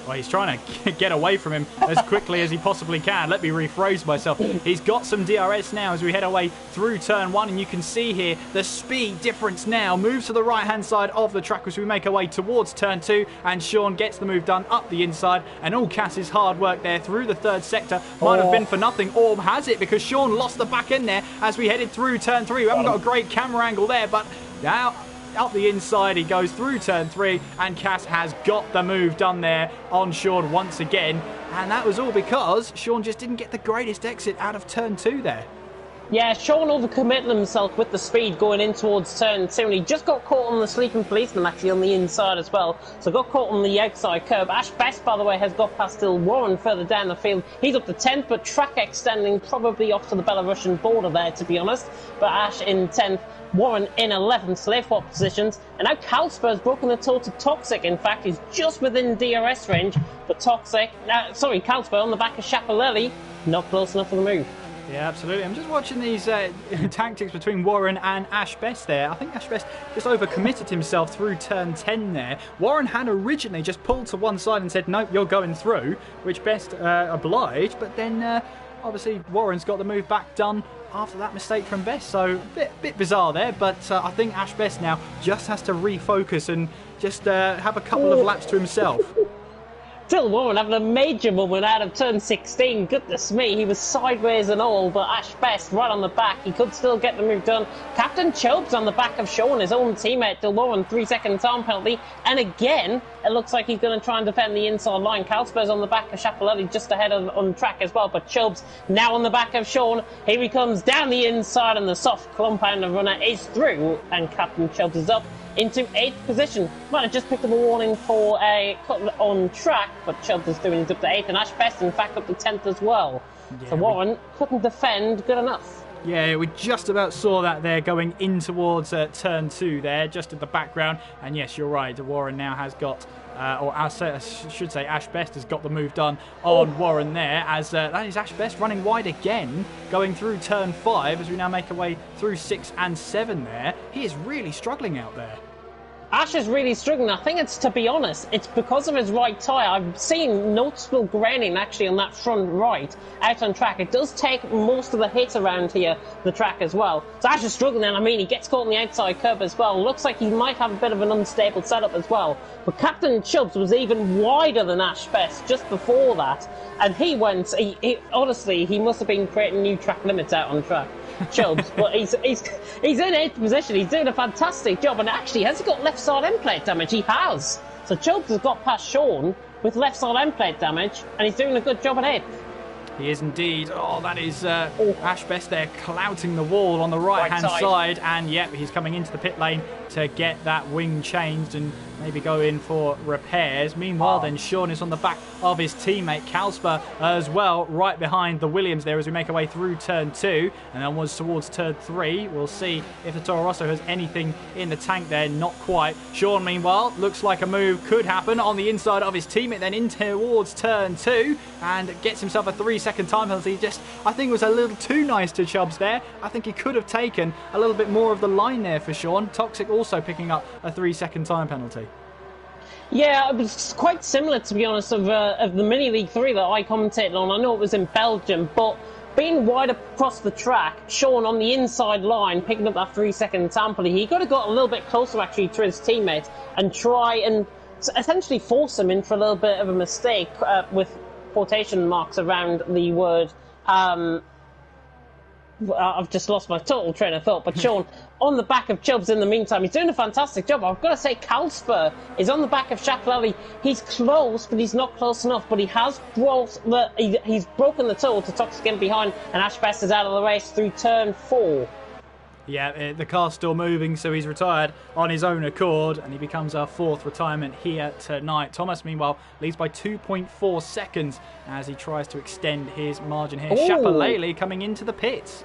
[SPEAKER 1] Well, he's trying to get away from him as quickly as he possibly can. Let me rephrase myself. He's got some DRS now as we head away through turn 1, and you can see here the speed difference now moves to the right-hand side of the track as we make our way towards turn 2, and Sean gets the move done up the inside, and all Cass's hard work there through the 3rd sector might have been for nothing, or has it, because Sean lost the back end there as we headed through turn 3. We haven't got a great camera angle there, but now... Up the inside, he goes through turn 3, and Cass has got the move done there on Sean once again. And that was all because Sean just didn't get the greatest exit out of turn 2 there.
[SPEAKER 2] Yeah, Sean overcommitted himself with the speed going in towards turn 2, and he just got caught on the sleeping policeman actually on the inside as well. So got caught on the outside curb. Ash Best, by the way, has got past still Warren further down the field. He's up to 10th, but track extending probably off to the Belarusian border there, to be honest. But Ash in 10th. Warren in 11th, slave swap positions, and now Kalsper has broken the toe to Toxic. In fact, he's just within DRS range, but Kalsper on the back of Chapelelli, not close enough for the move.
[SPEAKER 1] Yeah, absolutely. I'm just watching these tactics between Warren and Ash Best there. I think Ash Best just overcommitted himself through turn 10 there. Warren had originally just pulled to one side and said, nope, you're going through, which Best obliged. But then, obviously, Warren's got the move back done after that mistake from Best. So, bit bizarre there. But I think Ash Best now just has to refocus and just have a couple of laps to himself.
[SPEAKER 2] Still Warren having a major moment out of turn 16. Goodness me, he was sideways and all, but Ash Best right on the back. He could still get the move done. Captain Chobes on the back of Sean, his own teammate. Still Warren, 3-second time penalty. And again, it looks like he's going to try and defend the inside line. Calsper's on the back of Schiaparelli, just ahead on track as well. But Chobes now on the back of Sean. Here he comes down the inside, and the soft compounder runner is through. And Captain Chobes is up into 8th position. Might have just picked up a warning for a cut on track, but Chubbs is doing it up to 8th, and Ash Best, in fact, up to 10th as well. Yeah, so Warren couldn't defend good enough.
[SPEAKER 1] Yeah, we just about saw that there going in towards turn 2 there, just at the background. And yes, you're right, Warren now has got, or I should say Ash Best has got the move done on Warren there, as that is Ash Best running wide again, going through turn 5 as we now make our way through 6 and 7 there. He is really struggling out there.
[SPEAKER 2] Ash is really struggling. I think it's, to be honest, it's because of his right tyre. I've seen noticeable graining actually on that front right out on track. It does take most of the hit around here, the track as well. So Ash is struggling, and I mean, he gets caught on the outside curb as well. Looks like he might have a bit of an unstable setup as well. But Captain Chubbs was even wider than Ash Best just before that. And he went, honestly, he must have been creating new track limits out on track. Chubbs, but he's in 8th position. He's doing a fantastic job, and actually, has he got left side end plate damage? He has. So Chubbs has got past Sean with left side end plate damage, and he's doing a good job at 8th.
[SPEAKER 1] He is indeed. Oh, that is Ash Best there clouting the wall on the right-hand side. And, yep, he's coming into the pit lane to get that wing changed and maybe go in for repairs. Meanwhile, then Sean is on the back of his teammate Calsper as well, right behind the Williams there as we make our way through turn 2 and then was towards turn 3. We'll see if the Toro Rosso has anything in the tank there. Not quite. Sean, meanwhile, looks like a move could happen on the inside of his teammate, then in towards turn 2 and gets himself a 3-second time penalty. Just, I think, was a little too nice to Chubbs there. I think he could have taken a little bit more of the line there for Sean. Toxic also picking up a 3-second time penalty.
[SPEAKER 2] Yeah, it was quite similar, to be honest, of the Mini League 3 that I commentated on. I know it was in Belgium, but being wide across the track, Sean on the inside line, picking up that 3-second time penalty, he could have got a little bit closer, actually, to his teammate and try and essentially force him into a little bit of a mistake with quotation marks around the word... I've just lost my total train of thought, but Sean on the back of Chubbs in the meantime. He's doing a fantastic job. I've got to say, Calsper is on the back of Schiaparelli. He's close, but he's not close enough. But he has he's broken the toe to Toxic in behind, and Ash Best is out of the race through turn 4.
[SPEAKER 1] Yeah, the car's still moving, so he's retired on his own accord, and he becomes our 4th retirement here tonight. Thomas, meanwhile, leads by 2.4 seconds as he tries to extend his margin here. Schiaparelli coming into the pits.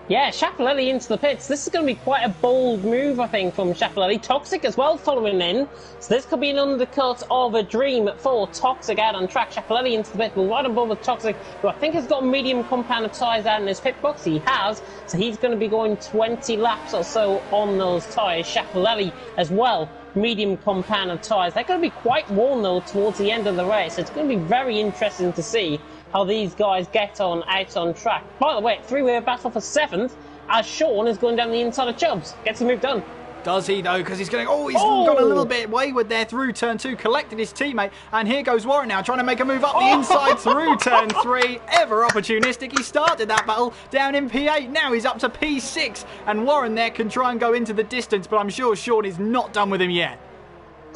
[SPEAKER 2] Yeah, Schiaparelli into the pits. This is going to be quite a bold move, I think, from Schiaparelli. Toxic as well following in. So this could be an undercut of a dream for Toxic out on track. Schiaparelli into the pit. We're right on board with Toxic, who I think has got medium compound tyres out in his pit box. He has. So he's going to be going 20 laps or so on those tyres. Schiaparelli as well, medium compound tyres. They're going to be quite worn, though, towards the end of the race. It's going to be very interesting to see how these guys get on out on track. By the way, 3-way battle for 7th as Sean is going down the inside of Chubbs. Gets the move done.
[SPEAKER 1] Does he, though? Because he's going, he's gone a little bit wayward there through turn 2, collected his teammate, and here goes Warren now, trying to make a move up the inside through turn 3. Ever opportunistic. He started that battle down in P8. Now he's up to P6, and Warren there can try and go into the distance, but I'm sure Sean is not done with him yet.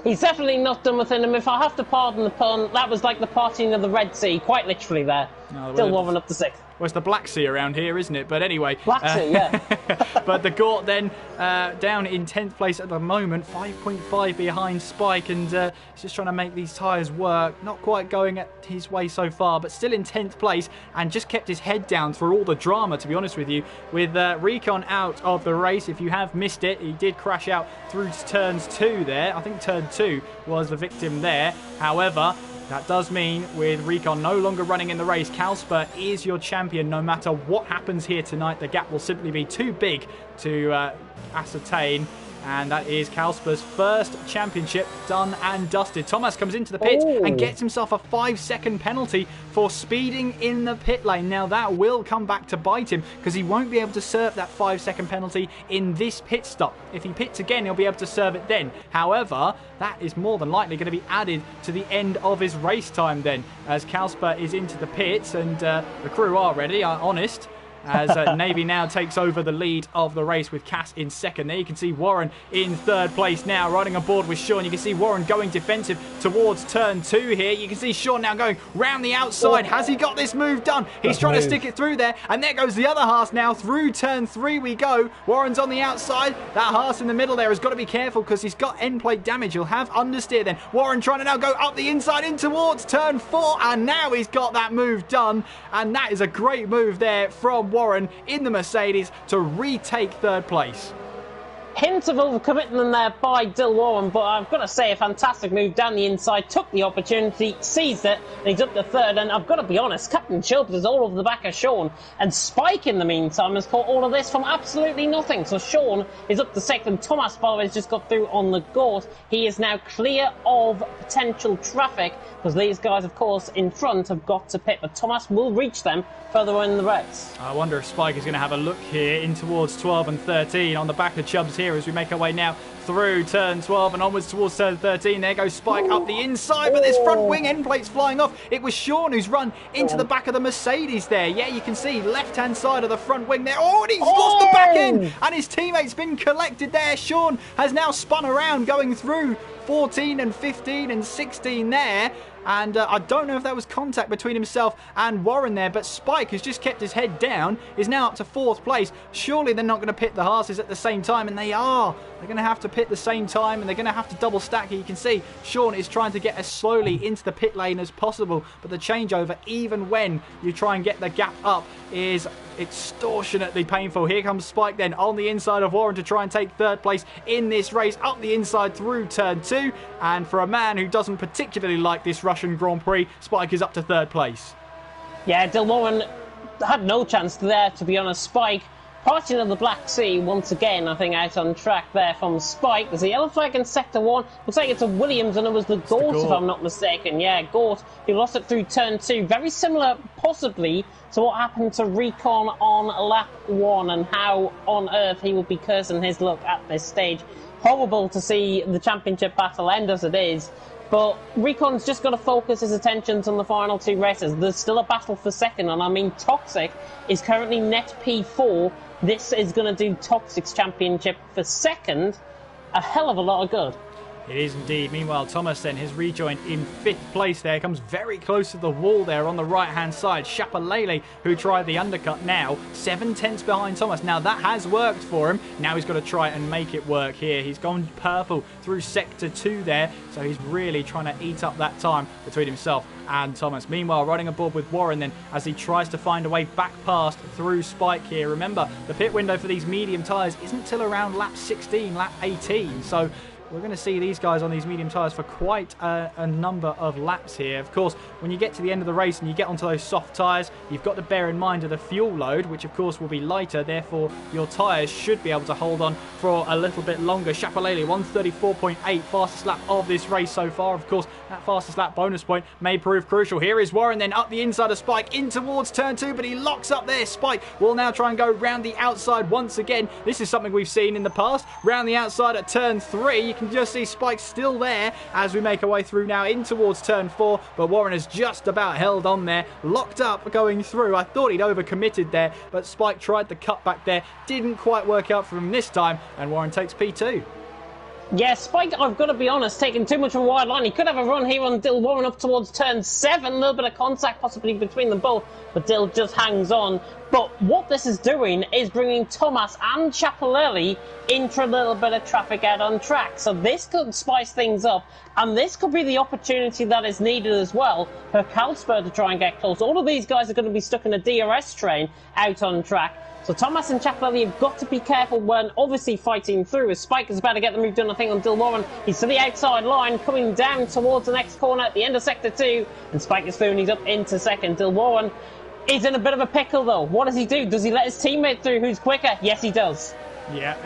[SPEAKER 2] He's definitely not done with him. If I have to pardon the pun, that was like the parting of the Red Sea, quite literally there. Still warming up to 6th.
[SPEAKER 1] Well, it's the Black Sea around here, isn't it? But anyway.
[SPEAKER 2] Black Sea, yeah.
[SPEAKER 1] But the Gort then down in 10th place at the moment, 5.5 behind Spike, and he's just trying to make these tyres work. Not quite going at his way so far, but still in 10th place, and just kept his head down through all the drama, to be honest with you. With Recon out of the race, if you have missed it, he did crash out through turns 2 there. I think turn 2 was the victim there. However, That does mean with Recon no longer running in the race, Calsper is your champion no matter what happens here tonight. The gap will simply be too big to ascertain. And that is Calsper's first championship done and dusted. Thomas comes into the pit and gets himself a 5-second penalty for speeding in the pit lane. Now that will come back to bite him because he won't be able to serve that 5-second penalty in this pit stop. If he pits again, he'll be able to serve it then. However, that is more than likely going to be added to the end of his race time then, as Calsper is into the pits and the crew are ready, honest. As Navy now takes over the lead of the race with Cass in second. There you can see Warren in third place now, riding aboard with Sean. You can see Warren going defensive towards turn 2 here. You can see Sean now going round the outside. Has he got this move done? He's trying to stick it through there. And there goes the other Haas now. Through turn 3 we go. Warren's on the outside. That Haas in the middle there has got to be careful because he's got end plate damage. He'll have understeer then. Warren trying to now go up the inside in towards turn 4. And now he's got that move done. And that is a great move there from Warren in the Mercedes to retake third place.
[SPEAKER 2] Hint of overcommitment there by Dill Warren, but I've got to say a fantastic move down the inside, took the opportunity, seized it, and he's up to third. And I've got to be honest, Captain Chilp is all over the back of Sean, and Spike in the meantime has caught all of this from absolutely nothing. So Sean is up to second. Thomas, by the way, has just got through on the GOAT. He is now clear of potential traffic because these guys, of course, in front have got to pit, but Thomas will reach them further on in the race.
[SPEAKER 1] I wonder if Spike is going to have a look here in towards 12 and 13 on the back of Chubbs here as we make our way now through turn 12 and onwards towards turn 13. There goes Spike up the inside, but this front wing end plate's flying off. It was Sean who's run into the back of the Mercedes there. Yeah, you can see left-hand side of the front wing there. Oh, and he's lost the back end, and his teammate's been collected there. Sean has now spun around going through 14 and 15 and 16 there. And I don't know if that was contact between himself and Warren there, but Spike has just kept his head down, is now up to 4th place. Surely they're not going to pit the Haas's at the same time, and they are. They're going to have to pit the same time, and they're going to have to double stack here. You can see Sean is trying to get as slowly into the pit lane as possible, but the changeover, even when you try and get the gap up, is extortionately painful. Here comes Spike then on the inside of Warren to try and take 3rd place in this race, up the inside through turn 2, and for a man who doesn't particularly like this Russian Grand Prix, Spike is up to 3rd place.
[SPEAKER 2] Yeah, Dill Warren had no chance there, to be honest. Spike parting of the Black Sea once again, I think, out on track there from Spike. There's a yellow flag in sector 1. Looks like it's a Williams, and it was the GOAT, if I'm not mistaken. Yeah, GOAT. He lost it through turn 2. Very similar, possibly, to what happened to Recon on lap 1 and how on earth he would be cursing his luck at this stage. Horrible to see the championship battle end as it is. But Recon's just got to focus his attentions on the final 2 races. There's still a battle for second, and I mean Toxic is currently net P4. This is going to do Toxic's championship for second. A hell of a lot of good.
[SPEAKER 1] It is indeed. Meanwhile, Thomas then has rejoined in 5th place there. Comes very close to the wall there on the right-hand side. Shapalele, who tried the undercut now, 7 tenths behind Thomas. Now, that has worked for him. Now he's got to try and make it work here. He's gone purple through sector 2 there, so he's really trying to eat up that time between himself and Thomas. Meanwhile, riding aboard with Warren then as he tries to find a way back past through Spike here. Remember, the pit window for these medium tyres isn't till around lap 16, lap 18, so we're going to see these guys on these medium tyres for quite a number of laps here. Of course, when you get to the end of the race and you get onto those soft tyres, you've got to bear in mind the fuel load, which of course will be lighter. Therefore, your tyres should be able to hold on for a little bit longer. Shapalele, 134.8, fastest lap of this race so far. Of course, that fastest lap bonus point may prove crucial. Here is Warren then up the inside of Spike in towards turn 2, but he locks up there. Spike will now try and go round the outside once again. This is something we've seen in the past. Round the outside at turn 3. You can just see Spike still there as we make our way through now in towards turn 4, but Warren has just about held on there, locked up going through. I thought he'd overcommitted there, but Spike tried the cut back there, didn't quite work out for him this time, and Warren takes P2.
[SPEAKER 2] Yeah, Spike, I've got to be honest, taking too much of a wide line. He could have a run here on Dill Warren up towards turn 7. A little bit of contact possibly between them both, but Dill just hangs on. But what this is doing is bringing Thomas and Ciappellelli into a little bit of traffic out on track. So this could spice things up, and this could be the opportunity that is needed as well for Kalsper to try and get close. All of these guys are going to be stuck in a DRS train out on track. So Thomas and Ciappellelli have got to be careful when obviously fighting through. As Spike is about to get the move done, I think, on Dil Warren. He's to the outside line, coming down towards the next corner at the end of Sector 2. And Spike is through and he's up into second. Dil Warren is in a bit of a pickle, though. What does he do? Does he let his teammate through who's quicker? Yes, he does.
[SPEAKER 1] Yeah,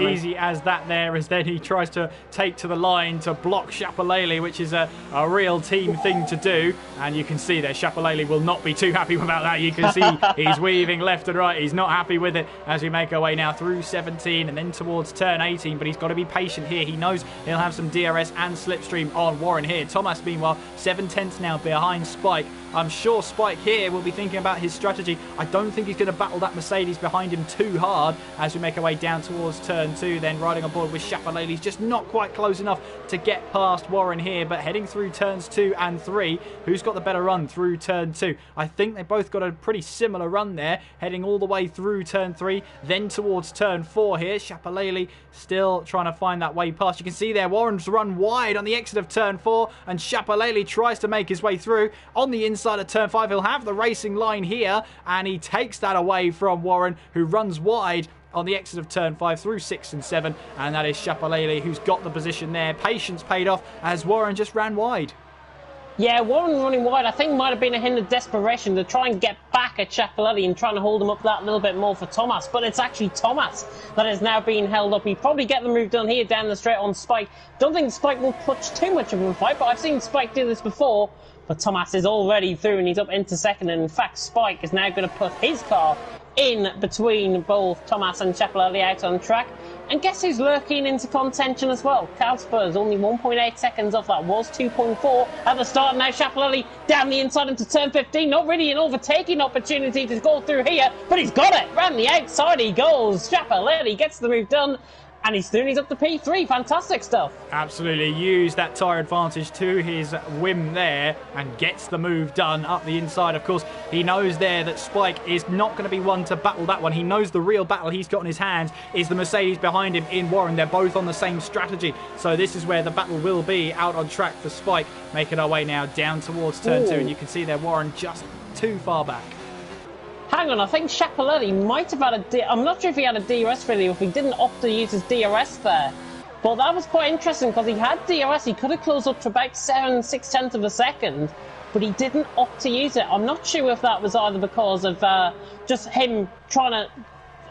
[SPEAKER 1] easy as that there, as then he tries to take to the line to block Ciappellelli, which is a real team thing to do. And you can see there, Ciappellelli will not be too happy about that. You can see he's weaving left and right. He's not happy with it as we make our way now through 17 and then towards turn 18. But he's got to be patient here. He knows he'll have some DRS and slipstream on Warren here. Thomas, meanwhile, 7/10 now behind Spike. I'm sure Spike here will be thinking about his strategy. I don't think he's going to battle that Mercedes behind him too hard as we make our way down towards turn 2, then riding on board with Ciappellelli. He's just not quite close enough to get past Warren here, but heading through turns 2 and 3, who's got the better run through turn 2? I think they both got a pretty similar run there, heading all the way through turn 3, then towards turn 4 here. Ciappellelli still trying to find that way past. You can see there, Warren's run wide on the exit of turn 4, and Ciappellelli tries to make his way through. On the inside of turn 5, he'll have the racing line here, and he takes that away from Warren, who runs wide on the exit of turn 5 through 6 and 7, and that is Ciappellelli who's got the position there. Patience paid off as Warren just ran wide.
[SPEAKER 2] Yeah, Warren running wide, I think, might have been a hint of desperation to try and get back at Ciappellelli and trying to hold him up that little bit more for Thomas. But it's actually Thomas that is now being held up. He'd probably get the move done here down the straight on Spike. Don't think Spike will put too much of a fight, but I've seen Spike do this before. But Thomas is already through and he's up into second. And in fact, Spike is now going to put his car in between both Thomas and Ciappellelli out on track. And guess who's lurking into contention as well? Kalsper is only 1.8 seconds off. That was 2.4 at the start. Now Ciappellelli down the inside into turn 15. Not really an overtaking opportunity to go through here, but he's got it. Round the outside he goes. Ciappellelli gets the move done. And he's through and he's up to P3. Fantastic stuff.
[SPEAKER 1] Absolutely. Used that tyre advantage to his whim there and gets the move done up the inside. Of course, he knows there that Spike is not going to be one to battle that one. He knows the real battle he's got in his hands is the Mercedes behind him in Warren. They're both on the same strategy. So this is where the battle will be, out on track for Spike. Making our way now down towards turn 2. And you can see there Warren just too far back.
[SPEAKER 2] Hang on, I think Ciappellelli might have had I'm not sure if he had a DRS failure, if he didn't opt to use his DRS there. But that was quite interesting because he had DRS. He could have closed up to about 6/10 of a second, but he didn't opt to use it. I'm not sure if that was either because of just him trying to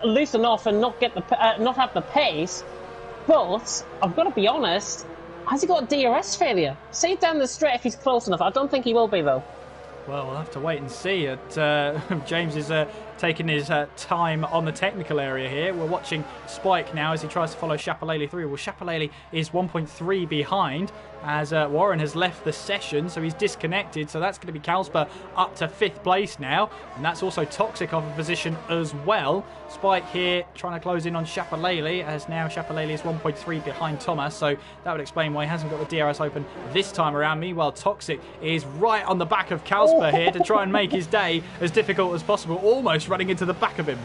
[SPEAKER 2] loosen off and not have the pace. But I've got to be honest, has he got a DRS failure? See it down the straight if he's close enough. I don't think he will be though.
[SPEAKER 1] Well, we'll have to wait and see. James is taking his time on the technical area here. We're watching Spike now as he tries to follow Ciappellelli through. Well, Ciappellelli is 1.3 behind as Warren has left the session, so he's disconnected. So that's going to be Kalsper up to 5th place now. And that's also Toxic off a position as well. Spike here trying to close in on Ciappellelli, as now Ciappellelli is 1.3 behind Thomas. So that would explain why he hasn't got the DRS open this time around. Meanwhile, Toxic is right on the back of Kalsper here to try and make his day as difficult as possible, almost running into the back of him.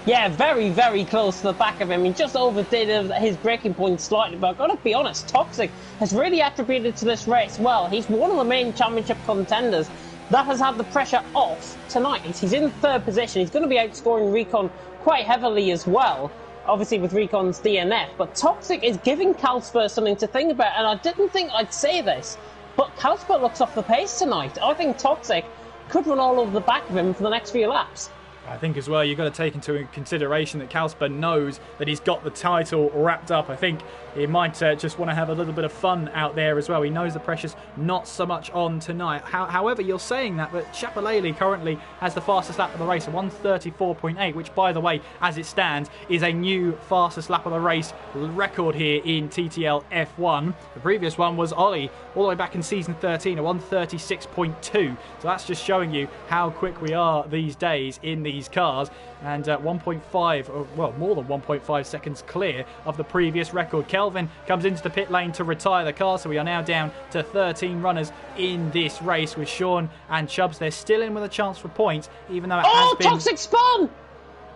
[SPEAKER 2] Yeah, very, very close to the back of him. He just overdid his braking point slightly, but I've got to be honest, Toxic has really attributed to this race well. He's one of the main championship contenders that has had the pressure off tonight. He's in 3rd position. He's going to be outscoring Recon quite heavily as well, obviously with Recon's DNF. But Toxic is giving Kalsper something to think about, and I didn't think I'd say this, but Kalsper looks off the pace tonight. I think Toxic could run all over the back of him for the next few laps.
[SPEAKER 1] I think as well you've got to take into consideration that Kalsper knows that he's got the title wrapped up. I think he might just want to have a little bit of fun out there as well. He knows the pressure's not so much on tonight. However, you're saying that, but Ciappellelli currently has the fastest lap of the race, a 1:34.8, which, by the way, as it stands, is a new fastest lap of the race record here in TTL F1. The previous one was Ollie, all the way back in season 13, a 1:36.2. So that's just showing you how quick we are these days in the these cars, and 1.5, well, more than 1.5 seconds clear of the previous record. Kelvin comes into the pit lane to retire the car, so we are now down to 13 runners in this race with Sean and Chubbs. They're still in with a chance for points, even though it has been...
[SPEAKER 2] Toxic spun!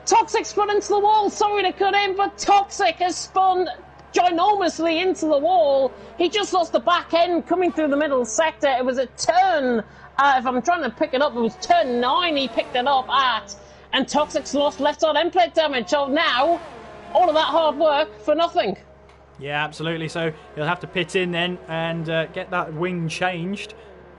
[SPEAKER 2] Toxic spun into the wall. Sorry to cut in, but Toxic has spun ginormously into the wall. He just lost the back end coming through the middle sector. It was a turn, if I'm trying to pick it up, it was turn 9 he picked it up at, and Toxic's lost left side end plate damage. So now, all of that hard work for nothing.
[SPEAKER 1] Yeah, absolutely. So he'll have to pit in then and get that wing changed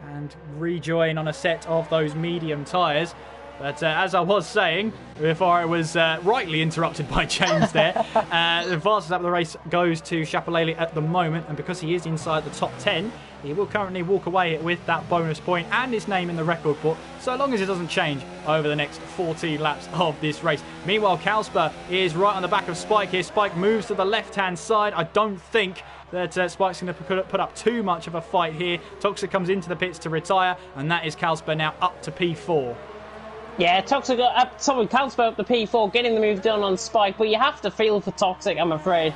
[SPEAKER 1] and rejoin on a set of those medium tyres. But as I was saying before I was rightly interrupted by James there, the fastest lap of the race goes to Chapelele at the moment, and because he is inside the top 10, he will currently walk away with that bonus point and his name in the record book, so long as it doesn't change over the next 14 laps of this race. Meanwhile, Kalsper is right on the back of Spike here. Spike moves to the left-hand side. I don't think that Spike's going to put up too much of a fight here. Toxic comes into the pits to retire, and that is Kalsper now up to P4.
[SPEAKER 2] Yeah, Toxic got up, Kalsper up to P4, getting the move done on Spike, but you have to feel for Toxic, I'm afraid.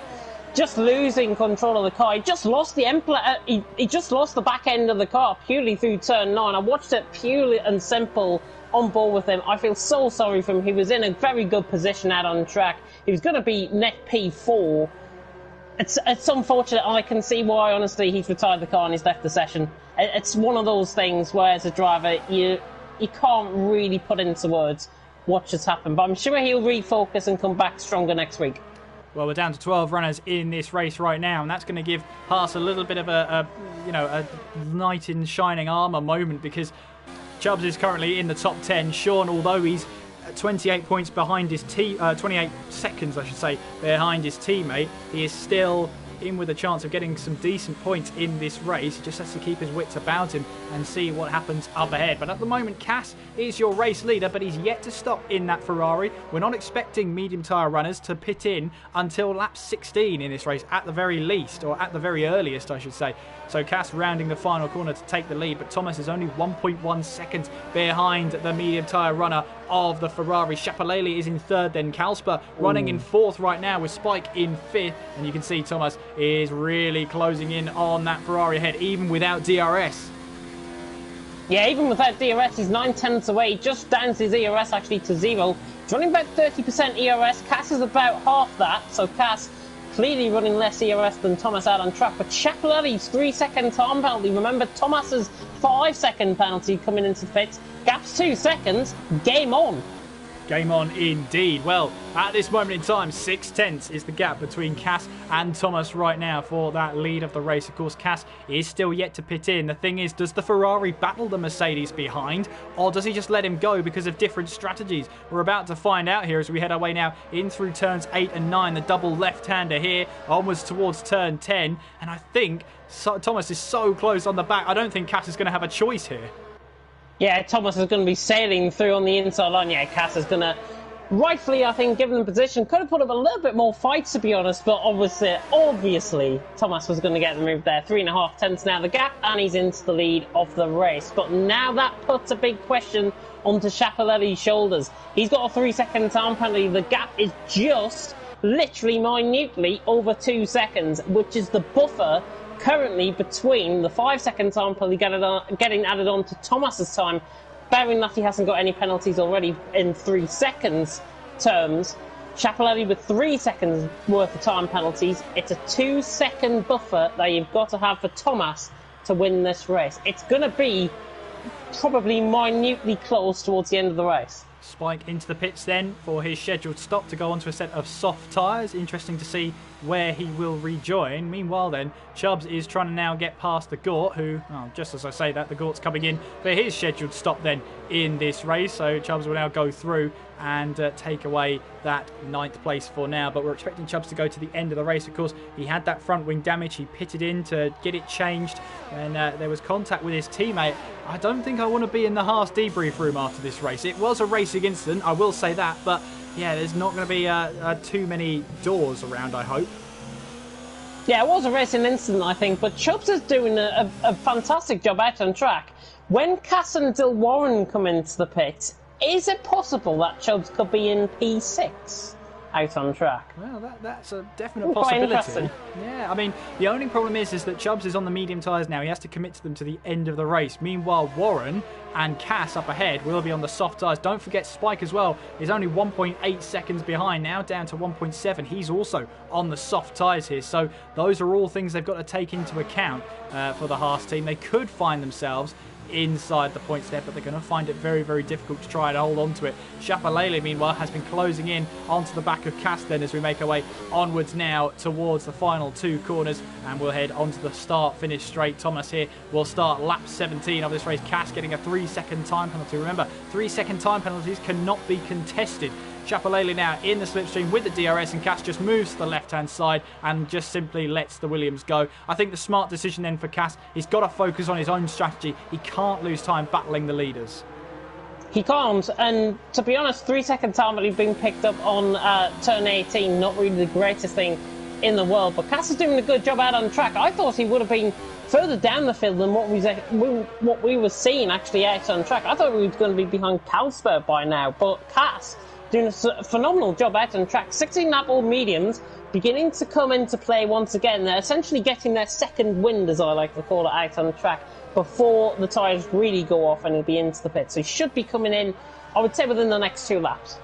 [SPEAKER 2] Just losing control of the car. He just lost the he just lost the back end of the car purely through turn 9. I watched it purely and simple on board with him. I feel so sorry for him. He was in a very good position out on track. He was going to be net P4. It's unfortunate. I can see why, honestly, he's retired the car and he's left the session. It's one of those things where, as a driver, you can't really put into words what just happened. But I'm sure he'll refocus and come back stronger next week.
[SPEAKER 1] Well, we're down to 12 runners in this race right now, and that's going to give Haas a little bit of a knight in shining armour moment, because Chubbs is currently in the top 10. Sean, although he's 28 points behind his 28 seconds, I should say, behind his teammate, he is still in with a chance of getting some decent points in this race. He just has to keep his wits about him and see what happens up ahead. But at the moment, Cass is your race leader, but he's yet to stop in that Ferrari. We're not expecting medium tyre runners to pit in until lap 16 in this race, at the very least, or at the very earliest, I should say. So Cass rounding the final corner to take the lead, but Thomas is only 1.1 seconds behind the medium tyre runner of the Ferrari. Chapelele is in third, then Kalsper running in fourth right now, with Spike in fifth, and you can see Thomas is really closing in on that Ferrari ahead, even without DRS.
[SPEAKER 2] Yeah, even without DRS, he's 9/10 away. He just downs his ERS actually to 0. He's running about 30% ERS. Cass is about half that, so Cass clearly running less ERS than Thomas out on track. But Chapelele's 3-second time penalty. Remember, Thomas's 5-second penalty coming into the pits. Gap's 2 seconds. Game on.
[SPEAKER 1] Game on indeed. Well, at this moment in time, 6/10 is the gap between Cass and Thomas right now for that lead of the race. Of course, Cass is still yet to pit in. The thing is, does the Ferrari battle the Mercedes behind, or does he just let him go because of different strategies? We're about to find out here as we head our way now in through turns 8 and 9. The double left-hander here, onwards towards turn 10. And I think Thomas is so close on the back, I don't think Cass is going to have a choice here.
[SPEAKER 2] Yeah, Thomas is going to be sailing through on the inside line. Yeah, Cass is going to, rightfully, I think, given the position, could have put up a little bit more fight, to be honest, but obviously, Thomas was going to get the move there. 3.5 tenths now the gap, and he's into the lead of the race. But now that puts a big question onto Chapelele's shoulders. He's got a 3-second time penalty. The gap is just, literally, minutely over 2 seconds, which is the buffer currently between the 5-second time penalty getting added on to Thomas's time, bearing that he hasn't got any penalties already in 3 seconds terms. Chapelele with 3 seconds worth of time penalties. It's a 2-second buffer that you've got to have for Thomas to win this race. It's going to be probably minutely close towards the end of the race.
[SPEAKER 1] Spike into the pits then for his scheduled stop to go onto a set of soft tyres. Interesting to see where he will rejoin. Meanwhile then, Chubbs is trying to now get past the Gort, who, just as I say that, the Gort's coming in for his scheduled stop then in this race. So Chubbs will now go through and take away that 9th place for now. But we're expecting Chubbs to go to the end of the race. Of course, he had that front wing damage. He pitted in to get it changed, and there was contact with his teammate. I don't think I want to be in the Haas debrief room after this race. It was a racing incident, I will say that, but yeah, there's not going to be too many doors around, I hope.
[SPEAKER 2] Yeah, it was a racing incident, I think, but Chubbs is doing a fantastic job out on track. When Cass and Dilwarren come into the pit, Is it possible that Chubbs could be in P6 out on track?
[SPEAKER 1] Well, that's a definite possibility. Yeah, I mean, the only problem is that Chubbs is on the medium tyres now. He has to commit to them to the end of the race. Meanwhile, Warren and Cass up ahead will be on the soft tyres. Don't forget Spike as well is only 1.8 seconds behind now, down to 1.7. He's also on the soft tyres here. So those are all things they've got to take into account for the Haas team. They could find themselves inside the points there, but they're going to find it very, very difficult to try and hold on to it. Chapelele, meanwhile, has been closing in onto the back of Cass then as we make our way onwards now towards the final two corners, and we'll head onto the start-finish straight. Thomas here will start lap 17 of this race. Cass getting a 3-second time penalty. Remember, 3-second time penalties cannot be contested. Chapelele now in the slipstream with the DRS, and Cass just moves to the left-hand side and just simply lets the Williams go. I think the smart decision then for Cass, he's got to focus on his own strategy. He can't lose time battling the leaders.
[SPEAKER 2] He can't, and to be honest, 3-second time penalty being picked up on turn 18, not really the greatest thing in the world, but Cass is doing a good job out on track. I thought he would have been further down the field than what we were seeing actually out on track. I thought we were going to be behind Carlsberg by now, but Cass doing a phenomenal job out on track. 16 lap all mediums beginning to come into play once again. They're essentially getting their second wind, as I like to call it, out on track before the tyres really go off and he'll be into the pit. So he should be coming in, I would say, within the next 2 laps.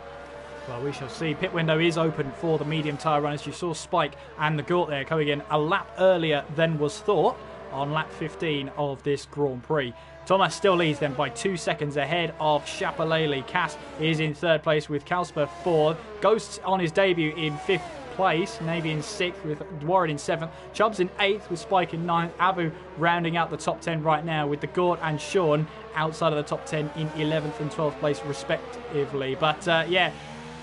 [SPEAKER 1] Well, we shall see. Pit window is open for the medium tyre runners. You saw Spike and the Gort there coming in a lap earlier than was thought on lap 15 of this Grand Prix. Thomas still leads them by 2 seconds ahead of Chapelele. Cass is in third place with Carlsberg 4. Ghosts on his debut in 5th place, Navy in 6th with Warren in 7th. Chubbs in 8th with Spike in 9th. Abu rounding out the top 10 right now with the Gort and Sean outside of the top 10 in 11th and 12th place respectively. But yeah,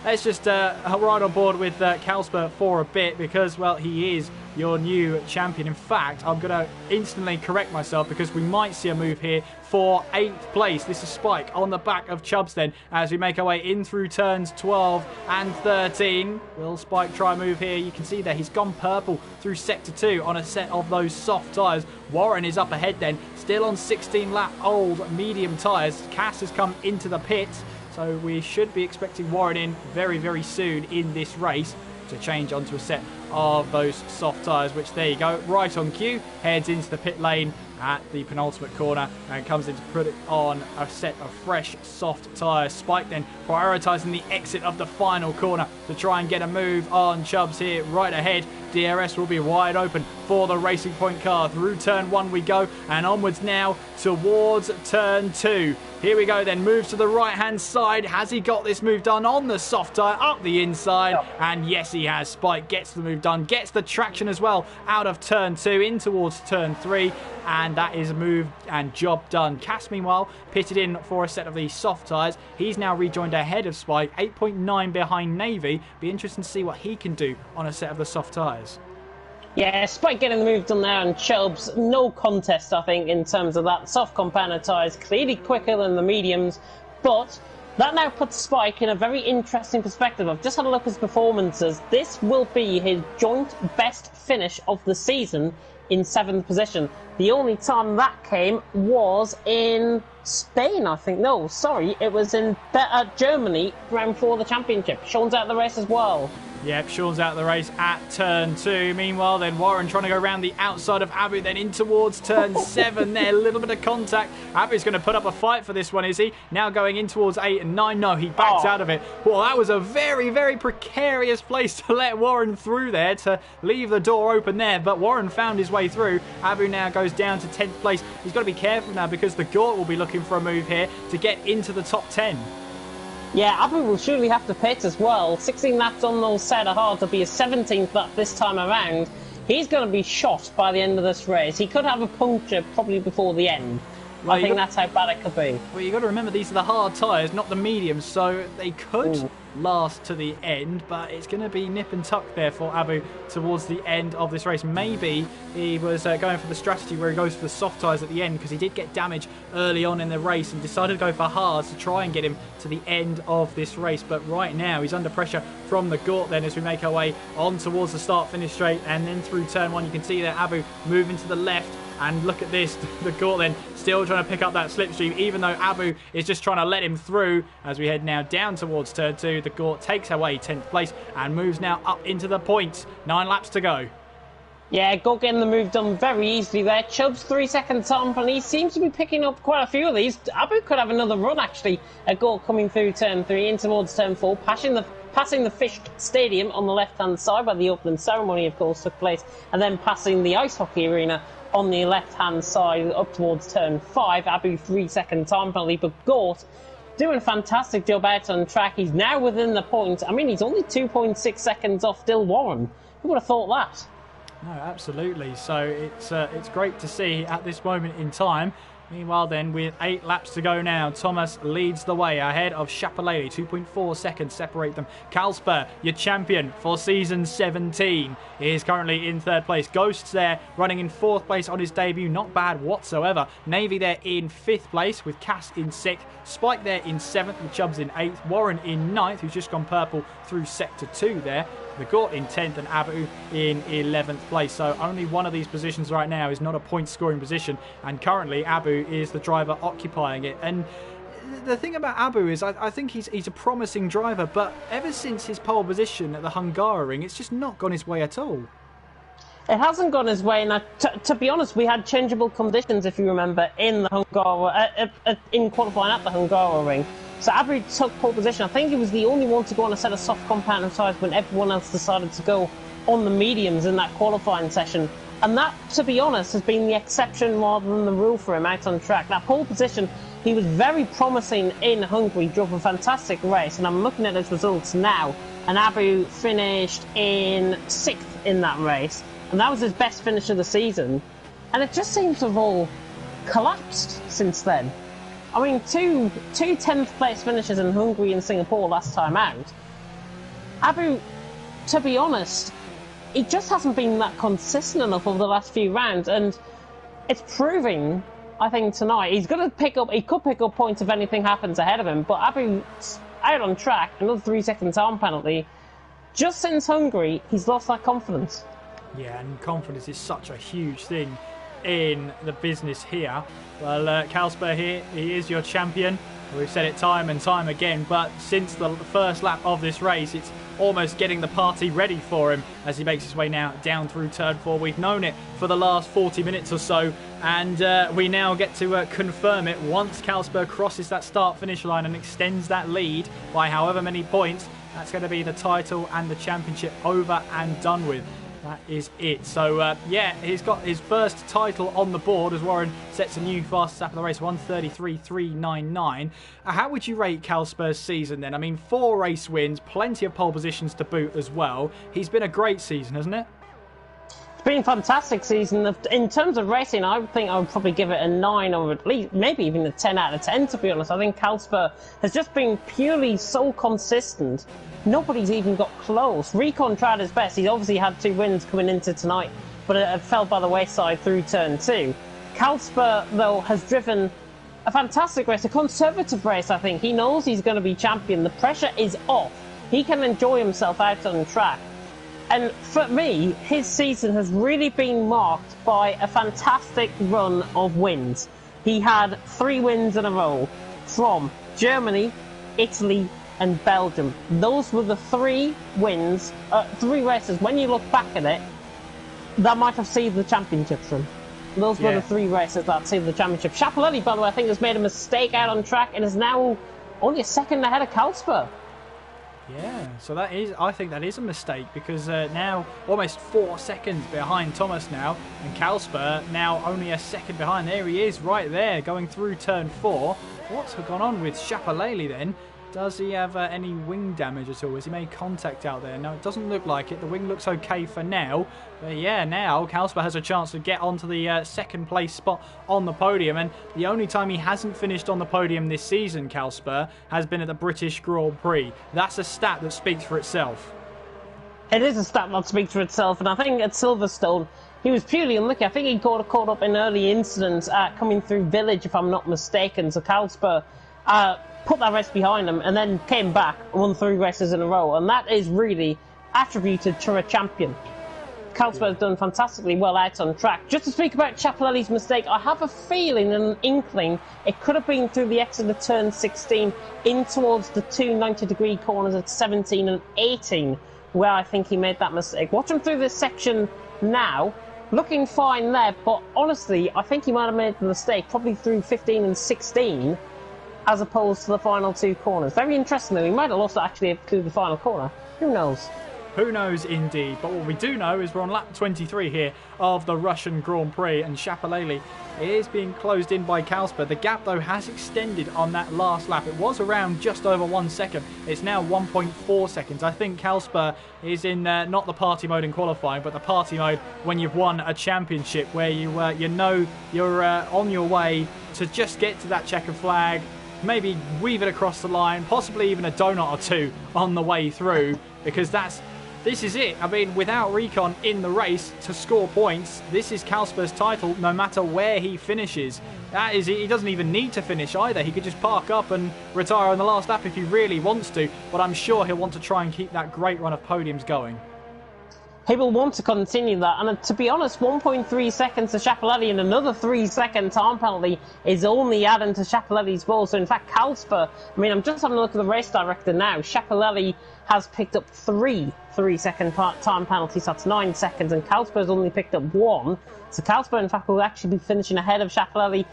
[SPEAKER 1] let's just ride on board with Carlsberg for a bit because, well, he is your new champion. In fact, I'm going to instantly correct myself because we might see a move here for 8th place. This is Spike on the back of Chubbs then as we make our way in through turns 12 and 13. Will Spike try a move here? You can see there he's gone purple through sector 2 on a set of those soft tyres. Warren is up ahead then, still on 16 lap old medium tyres. Cass has come into the pit, so we should be expecting Warren in very, very soon in this race to change onto a set of those soft tyres, which, there you go, right on cue, heads into the pit lane at the penultimate corner and comes in to put it on a set of fresh soft tyres. Spike then prioritising the exit of the final corner to try and get a move on Chubbs here right ahead. DRS will be wide open for the Racing Point car. Through turn 1 we go and onwards now towards turn 2. Here we go then, moves to the right hand side. Has he got this move done on the soft tyre up the inside? Yep. And yes, he has. Spike gets the move done, gets the traction as well out of turn 2 in towards turn 3, and that is a move and job done. Cass meanwhile pitted in for a set of these soft tyres. He's now rejoined ahead of Spike, 8.9 behind Navy. Be interesting to see what he can do on a set of the soft tyres.
[SPEAKER 2] Yeah, Spike getting the move done there, and Chubbs, no contest, I think, in terms of that. Soft compound tyres, clearly quicker than the mediums, but that now puts Spike in a very interesting perspective. I've just had a look at his performances. This will be his joint best finish of the season in 7th position. The only time that came was in Spain, I think. No, sorry, it was in Germany, round 4 of the championship. Sean's out of the race as well.
[SPEAKER 1] Yep, Sean's out of the race at turn 2. Meanwhile, then Warren trying to go around the outside of Abu, then in towards turn 7 there. A little bit of contact. Abu's going to put up a fight for this one, is he? Now going in towards 8 and 9. No, he backs out of it. Well, that was a very, very precarious place to let Warren through there, to leave the door open there. But Warren found his way through. Abu now goes down to 10th place. He's got to be careful now because the Gort will be looking for a move here to get into the top 10.
[SPEAKER 2] Yeah, Abu will surely have to pit as well. 16 laps on those set of hard to be a 17th lap this time around. He's going to be shot by the end of this race. He could have a puncture probably before the end. Well, I think that's how bad it could be.
[SPEAKER 1] Well, you've got to remember these are the hard tyres, not the mediums, so they could last to the end, but it's going to be nip and tuck there for Abu towards the end of this race. Maybe he was going for the strategy where he goes for the soft tyres at the end, because he did get damage early on in the race and decided to go for hards to try and get him to the end of this race. But right now he's under pressure from the Gort then as we make our way on towards the start-finish straight, and then through turn 1 you can see there Abu moving to the left And look at this, the Gort then still trying to pick up that slipstream, even though Abu is just trying to let him through. As we head now down towards turn 2, the Gort takes away 10th place and moves now up into the points. 9 laps to go.
[SPEAKER 2] Yeah, Gort getting the move done very easily there. Chubb's 3 second time, and he seems to be picking up quite a few of these. Abu could have another run, actually. Gort coming through turn 3 in towards turn 4, passing the Fish Stadium on the left-hand side where the opening ceremony, of course, took place, and then passing the ice hockey arena on the left-hand side up towards turn 5. Abu 3 second time penalty, but Gort doing a fantastic job out on track. He's now within the point. I mean, he's only 2.6 seconds off Dill Warren. Who would have thought that?
[SPEAKER 1] No, absolutely. So it's great to see at this moment in time. Meanwhile then, with 8 laps to go now, Thomas leads the way ahead of Chapelele. 2.4 seconds separate them. Kalsper, your champion for season 17, is currently in 3rd place. Ghosts there running in 4th place on his debut. Not bad whatsoever. Navy there in 5th place with Cass in 6th. Spike there in 7th with Chubbs in 8th. Warren in 9th, who's just gone purple through sector 2 there. The Gort in 10th and Abu in 11th place. So only one of these positions right now is not a point scoring position, and currently Abu is the driver occupying it. And the thing about Abu is I think he's a promising driver, but ever since his pole position at the Hungaroring, it's just not gone his way at all.
[SPEAKER 2] It hasn't gone his way, and to be honest, we had changeable conditions, if you remember, in the in qualifying at the Hungaroring. So Abu took pole position. I think he was the only one to go on a set of soft compound tyres when everyone else decided to go on the mediums in that qualifying session. And that, to be honest, has been the exception rather than the rule for him out on track. That pole position, he was very promising in Hungary, drove a fantastic race, and I'm looking at his results now, and Abu finished in 6th in that race, and that was his best finish of the season. And it just seems to have all collapsed since then. I mean, two 10th place finishes in Hungary and Singapore last time out. Abu, to be honest, he just hasn't been that consistent enough over the last few rounds, and it's proving, I think, tonight. He could pick up points if anything happens ahead of him, but Abu's out on track, another 3 second time penalty. Just since Hungary, he's lost that confidence.
[SPEAKER 1] Yeah, and confidence is such a huge thing in the business here. Well, Kalsper here, he is your champion. We've said it time and time again, but since the first lap of this race, it's almost getting the party ready for him as he makes his way now down through turn 4. We've known it for the last 40 minutes or so, and we now get to confirm it once Kalsper crosses that start-finish line and extends that lead by however many points. That's going to be the title and the championship over and done with. That is it. So, yeah, he's got his first title on the board as Warren sets a new fastest lap of the race, 1:33.399. How would you rate Kalsper's season then? I mean, 4 race wins, plenty of pole positions to boot as well. He's been a great season, hasn't it?
[SPEAKER 2] It's been a fantastic season. In terms of racing, I think I would probably give it a 9 or at least maybe even a 10 out of 10, to be honest. I think Kalsper has just been purely so consistent. Nobody's even got close. Recon tried his best. He obviously had 2 wins coming into tonight, but it fell by the wayside through turn 2. Kalsper, though, has driven a fantastic race, a conservative race, I think. He knows he's going to be champion. The pressure is off. He can enjoy himself out on the track. And for me, his season has really been marked by a fantastic run of wins. He had 3 wins in a row from Germany, Italy, and Belgium. Those were the 3 wins, 3 races. When you look back at it, that might have sealed the championship for him. Those were the 3 races that sealed the championship. Chapelele, by the way, I think has made a mistake out on track and is now only a second ahead of Kalsper.
[SPEAKER 1] Yeah, so that is, I think that is a mistake, because now almost 4 seconds behind Thomas now, and Kalsper now only a second behind. There he is, right there, going through turn 4. What's gone on with Chapelele then? Does he have any wing damage at all? Has he made contact out there? No, it doesn't look like it. The wing looks okay for now. But yeah, now Kalsper has a chance to get onto the second place spot on the podium. And the only time he hasn't finished on the podium this season, Kalsper, has been at the British Grand Prix. That's a stat that speaks for itself.
[SPEAKER 2] It is a stat that speaks for itself. And I think at Silverstone, he was purely unlucky. I think he got caught up in early incidents coming through Village, if I'm not mistaken. So Kalsper put that race behind him and then came back and won 3 races in a row, and that is really attributed to a champion. Carlsberg has done fantastically well out on track. Just to speak about Ciappellelli's mistake, I have a feeling and an inkling it could have been through the exit of turn 16 in towards the two 90-degree corners at 17 and 18, where I think he made that mistake. Watch him through this section now. Looking fine there, but honestly, I think he might have made the mistake probably through 15 and 16 as opposed to the final two corners. Very interestingly, we might have lost it actually through the final corner. Who knows?
[SPEAKER 1] Who knows indeed, but what we do know is we're on lap 23 here of the Russian Grand Prix, and Ciappellelli is being closed in by Carlsberg. The gap though has extended on that last lap. It was around just over 1 second. It's now 1.4 seconds. I think Carlsberg is in not the party mode in qualifying, but the party mode when you've won a championship, where you know you're on your way to just get to that checkered flag, maybe weave it across the line, possibly even a donut or two on the way through, because this is it. I mean, without Recon in the race to score points, this is Carlsberg's title no matter where he finishes. That is, he doesn't even need to finish either. He could just park up and retire on the last lap if he really wants to, but I'm sure he'll want to try and keep that great run of podiums going.
[SPEAKER 2] He will want to continue that, and to be honest, 1.3 seconds to Ciappellelli and another 3-second time penalty is only adding to Ciappellelli's ball. So in fact, Carlsberg, I mean, I'm just having a look at the race director now. Ciappellelli has picked up 3-second time penalties. That's 9 seconds, and Carlsberg's only picked up 1. So Carlsberg, in fact, will actually be finishing ahead of Ciappellelli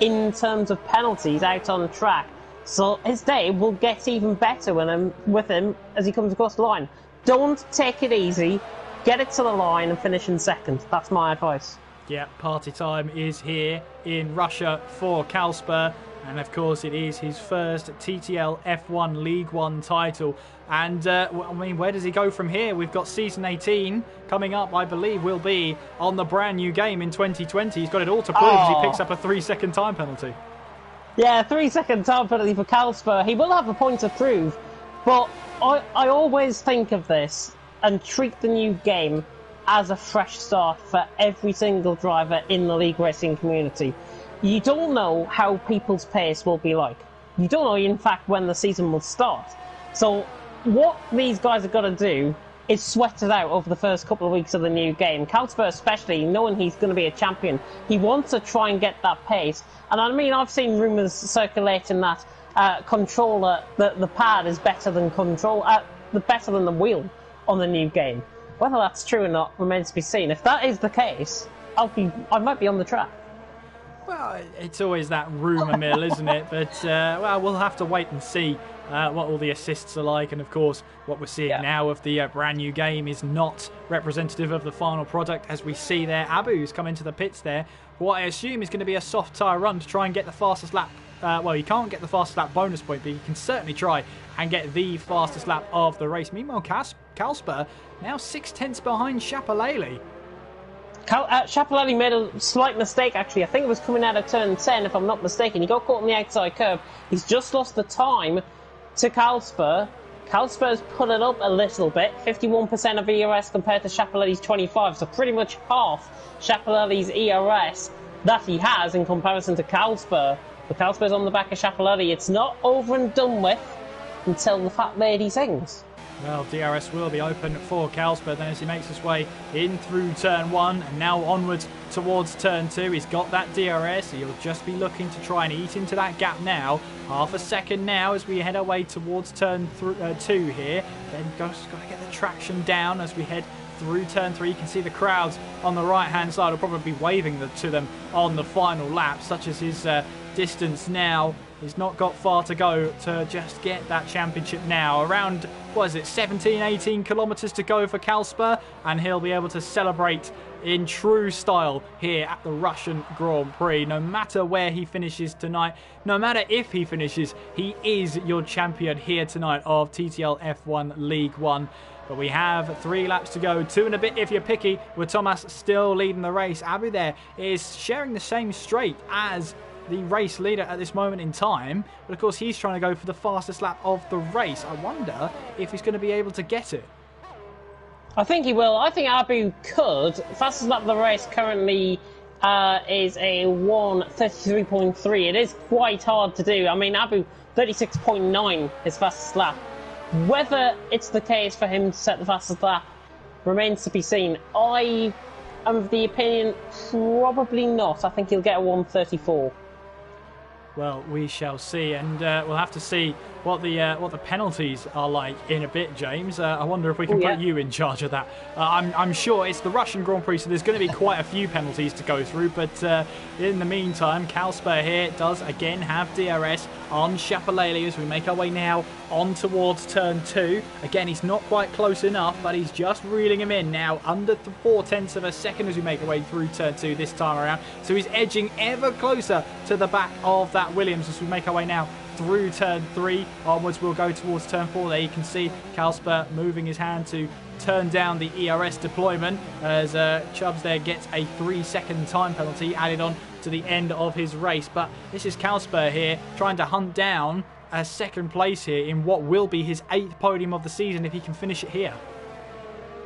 [SPEAKER 2] in terms of penalties out on track. So his day will get even better with him as he comes across the line. Don't take it easy. Get it to the line and finish in second. That's my advice.
[SPEAKER 1] Yeah, party time is here in Russia for Carlsberg. And of course, it is his first TTL F1 League One title. And, I mean, where does he go from here? We've got Season 18 coming up, I believe, will be on the brand new game in 2020. He's got it all to prove as he picks up a 3-second time penalty.
[SPEAKER 2] Yeah, 3-second time penalty for Carlsberg. He will have a point to prove. But I always think of this and treat the new game as a fresh start for every single driver in the league racing community. You don't know how people's pace will be like. You don't know, in fact, when the season will start. So what these guys are going to do is sweat it out over the first couple of weeks of the new game. Carlsberg especially, knowing he's going to be a champion, he wants to try and get that pace. And I mean, I've seen rumours circulating that controller, the pad is better than better than the wheel on the new game. Whether that's true or not remains to be seen. If that is the case, I might be on the track.
[SPEAKER 1] Well, it's always that rumour mill, isn't it? But, well, we'll have to wait and see what all the assists are like. And, of course, what we're seeing now of the brand new game is not representative of the final product. As we see there, Abu's come into the pits there. What I assume is going to be a soft tyre run to try and get the fastest lap. Well, you can't get the fastest lap bonus point, but you can certainly try and get the fastest lap of the race. Meanwhile, Carlsberg now 6/10 behind Ciappellelli.
[SPEAKER 2] Ciappellelli made a slight mistake, actually. I think it was coming out of turn 10, if I'm not mistaken. He got caught on the outside curb. He's just lost the time to Carlsberg. Carlsberg's put it up a little bit, 51% of ERS compared to Ciappellelli's 25, so pretty much half Ciappellelli's ERS that he has in comparison to Carlsberg. But Carlsberg's on the back of Ciappellelli. It's not over and done with until the fat lady sings.
[SPEAKER 1] Well, DRS will be open for Carlsberg then as he makes his way in through turn 1 and now onwards towards turn 2. He's got that DRS. He'll just be looking to try and eat into that gap now. Half a second now as we head our way towards turn 2 here. Then just got to get the traction down as we head through turn 3. You can see the crowds on the right hand side will probably be waving to them on the final lap, such as his distance now. He's not got far to go to just get that championship now. Around, 17, 18 kilometres to go for Carlsberg, and he'll be able to celebrate in true style here at the Russian Grand Prix. No matter where he finishes tonight, no matter if he finishes, he is your champion here tonight of TTL F1 League One. But we have 3 laps to go, 2 and a bit if you're picky, with Thomas still leading the race. Abu there is sharing the same straight as the race leader at this moment in time, but of course he's trying to go for the fastest lap of the race. I wonder if he's going to be able to get it.
[SPEAKER 2] I think he will. I think Abu could. Fastest lap of the race currently is a 1:33.3. It is quite hard to do. I mean, Abu 36.9 is fastest lap. Whether it's the case for him to set the fastest lap remains to be seen. I am of the opinion probably not. I think he'll get a 134.
[SPEAKER 1] Well, we shall see, and we'll have to see what the penalties are like in a bit, James. I wonder if we can put you in charge of that. I'm sure it's the Russian Grand Prix, so there's going to be quite a few penalties to go through. But in the meantime, Kalsper here does again have DRS on Shapalele as we make our way now on towards turn 2. Again, he's not quite close enough, but he's just reeling him in now under 0.4 of a second as we make our way through turn 2 this time around. So he's edging ever closer to the back of that Williams as we make our way now through turn 3. Onwards we'll go towards turn 4. There you can see Kalsper moving his hand to turn down the ERS deployment as Chubbs there gets a 3-second time penalty added on to the end of his race. But this is Kalsper here trying to hunt down a second place here in what will be his 8th podium of the season if he can finish it here.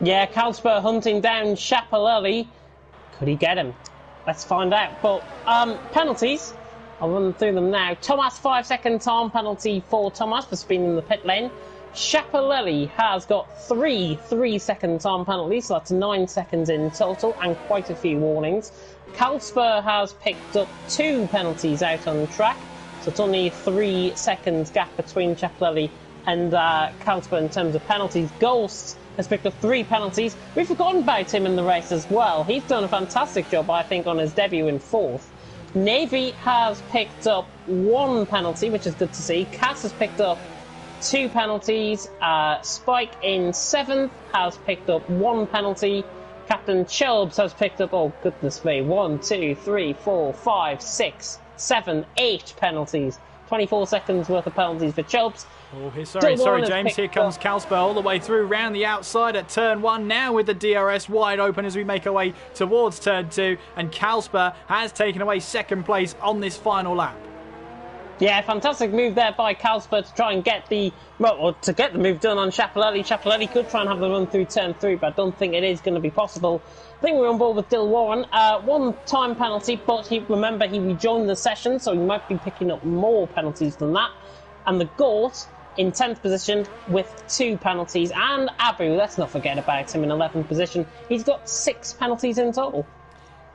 [SPEAKER 2] Yeah, Kalsper hunting down Shapalele. Could he get him? Let's find out. But penalties, I'll run through them now. Thomas, 5-second time penalty for Thomas for speeding in the pit lane. Shapalele has got 3-second time penalties, so that's 9 seconds in total and quite a few warnings. Kalsper has picked up 2 penalties out on the track, so it's only 3 seconds gap between Shapalele and Kalsper in terms of penalties. Ghost has picked up 3 penalties. We've forgotten about him in the race as well. He's done a fantastic job, I think, on his debut in 4th. Navy has picked up 1 penalty, which is good to see. Cass has picked up 2 penalties. Spike in 7th has picked up 1 penalty. Captain Chubbs has picked up, oh goodness me, 1, 2, 3, 4, 5, 6, 7, 8 penalties. 24 seconds worth of penalties for Chubbs.
[SPEAKER 1] Oh, sorry, James. Here comes Kalsper all the way through, round the outside at turn 1 now with the DRS wide open as we make our way towards turn 2. And Kalsper has taken away 2nd place on this final lap.
[SPEAKER 2] Yeah, fantastic move there by Kalsper to try and get the move done on Shapalele. Shapalele could try and have the run through turn 3, but I don't think it is going to be possible. I think we're on board with Dill Warren. 1 time penalty, but remember he rejoined the session, so he might be picking up more penalties than that. And the Gort in 10th position with 2 penalties. And Abu, let's not forget about him in 11th position. He's got 6 penalties in total.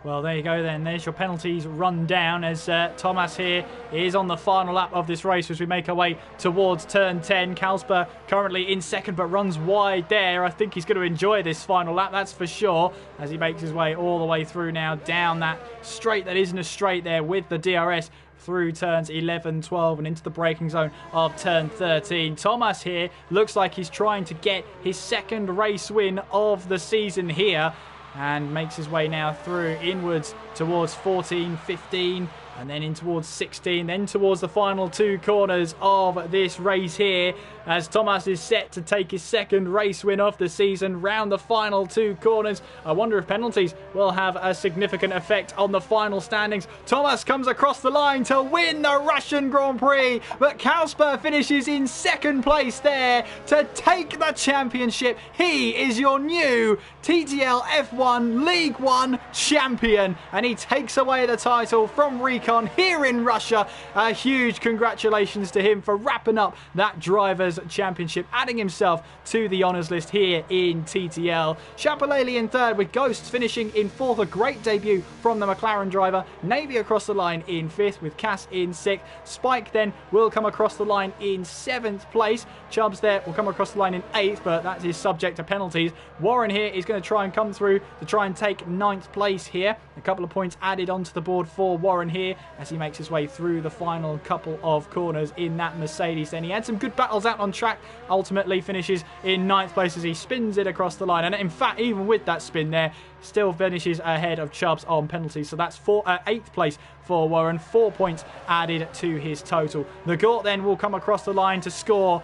[SPEAKER 1] Well, there you go then. There's your penalties run down as Thomas here is on the final lap of this race as we make our way towards turn 10. Kalsper currently in 2nd but runs wide there. I think he's going to enjoy this final lap, that's for sure, as he makes his way all the way through now down that straight that isn't a straight there with the DRS through turns 11, 12 and into the braking zone of turn 13. Thomas here looks like he's trying to get his 2nd race win of the season here, and makes his way now through inwards towards 14, 15 and then in towards 16, then towards the final 2 corners of this race here as Thomas is set to take his 2nd race win of the season round the final 2 corners. I wonder if penalties will have a significant effect on the final standings. Thomas comes across the line to win the Russian Grand Prix, but Kalsper finishes in 2nd place there to take the championship. He is your new TTL F1 League 1 champion, and he takes away the title from Recon here in Russia. A huge congratulations to him for wrapping up that Drivers' Championship, adding himself to the honours list here in TTL. Shapalele in 3rd with Ghost finishing in 4th, a great debut from the McLaren driver. Navy across the line in 5th with Cass in 6th. Spike then will come across the line in 7th place. Chubbs there will come across the line in 8th, but that is subject to penalties. Warren here is going to try and come through to try and take 9th place here. A couple of points added onto the board for Warren here as he makes his way through the final couple of corners in that Mercedes. Then he had some good battles out on track, ultimately finishes in 9th place as he spins it across the line, and in fact even with that spin there still finishes ahead of Chubbs on penalties. So that's 8th place for Warren, 4 points added to his total. The Gort then will come across the line to score